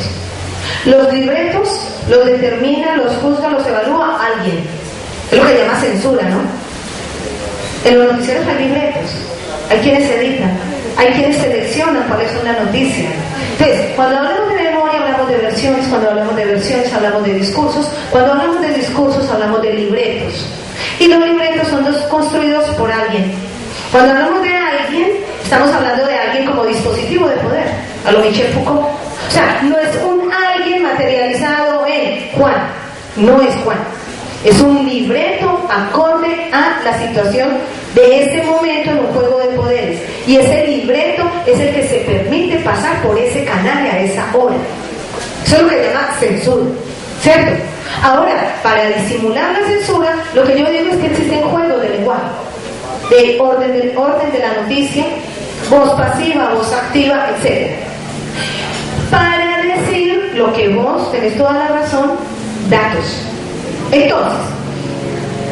Los libretos los determina, los juzga, los evalúa alguien. Es lo que se llama censura, ¿no? En los noticieros hay libretos, hay quienes editan, hay quienes seleccionan cuál es una noticia. Entonces, cuando hablamos de memoria hablamos de versiones, cuando hablamos de versiones hablamos de discursos, cuando hablamos de discursos hablamos de libretos. Y los libretos son construidos por alguien. Cuando hablamos de alguien, estamos hablando de alguien como dispositivo de poder, a lo Michel Foucault. O sea, no es un alguien materializado en Juan, no es Juan. Es un libreto acorde a la situación de ese momento en un juego de poderes. Y ese libreto es el que se permite pasar por ese canal a esa hora. Eso es lo que se llama censura, ¿cierto? Ahora, para disimular la censura, lo que yo digo es que existen juegos de lenguaje, de orden de la noticia, voz pasiva, voz activa, etc. Para decir lo que vos tenés toda la razón, datos. Entonces,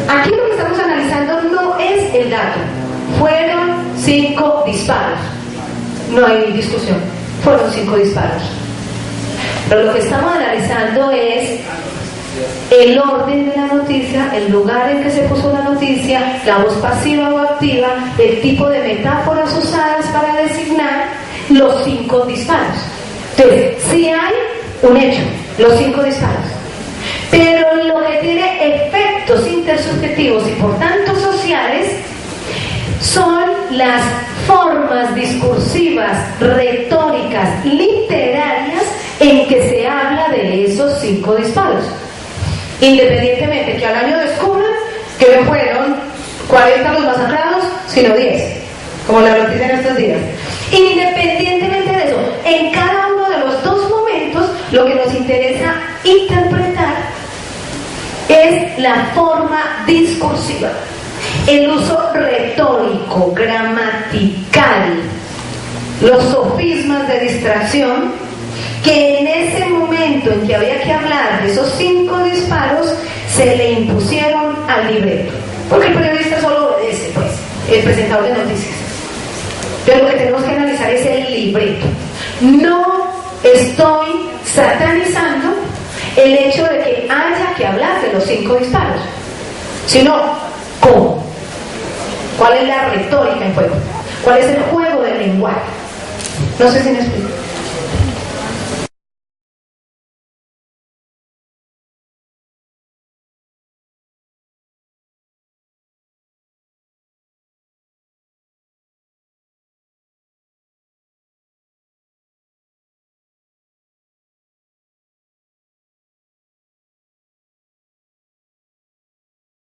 aquí lo que estamos analizando no es el dato. Fueron 5 disparos. No hay discusión. Fueron 5 disparos. Pero lo que estamos analizando es el orden de la noticia, el lugar en que se puso la noticia, la voz pasiva o activa, el tipo de metáforas usadas para designar los 5 disparos. Entonces, si hay un hecho, los 5 disparos. Pero lo que tiene efectos intersubjetivos y por tanto sociales son las formas discursivas, retóricas, literarias en que se habla de esos 5 disparos. Independientemente que al año descubran que no fueron 40 los masacrados, sino 10, como la noticia en estos días. Independientemente de eso, en cada uno de los 2 momentos, lo que nos interesa interpretar es la forma discursiva, el uso retórico, gramatical, los sofismas de distracción que en ese momento en que había que hablar de esos 5 disparos se le impusieron al libreto, porque el periodista solo obedece, pues, el presentador de noticias. Pero lo que tenemos que analizar es el libreto. No estoy satanizando el hecho de que haya que hablar de los 5 disparos, sino cómo, cuál es la retórica en juego, cuál es el juego del lenguaje. No sé si me explico.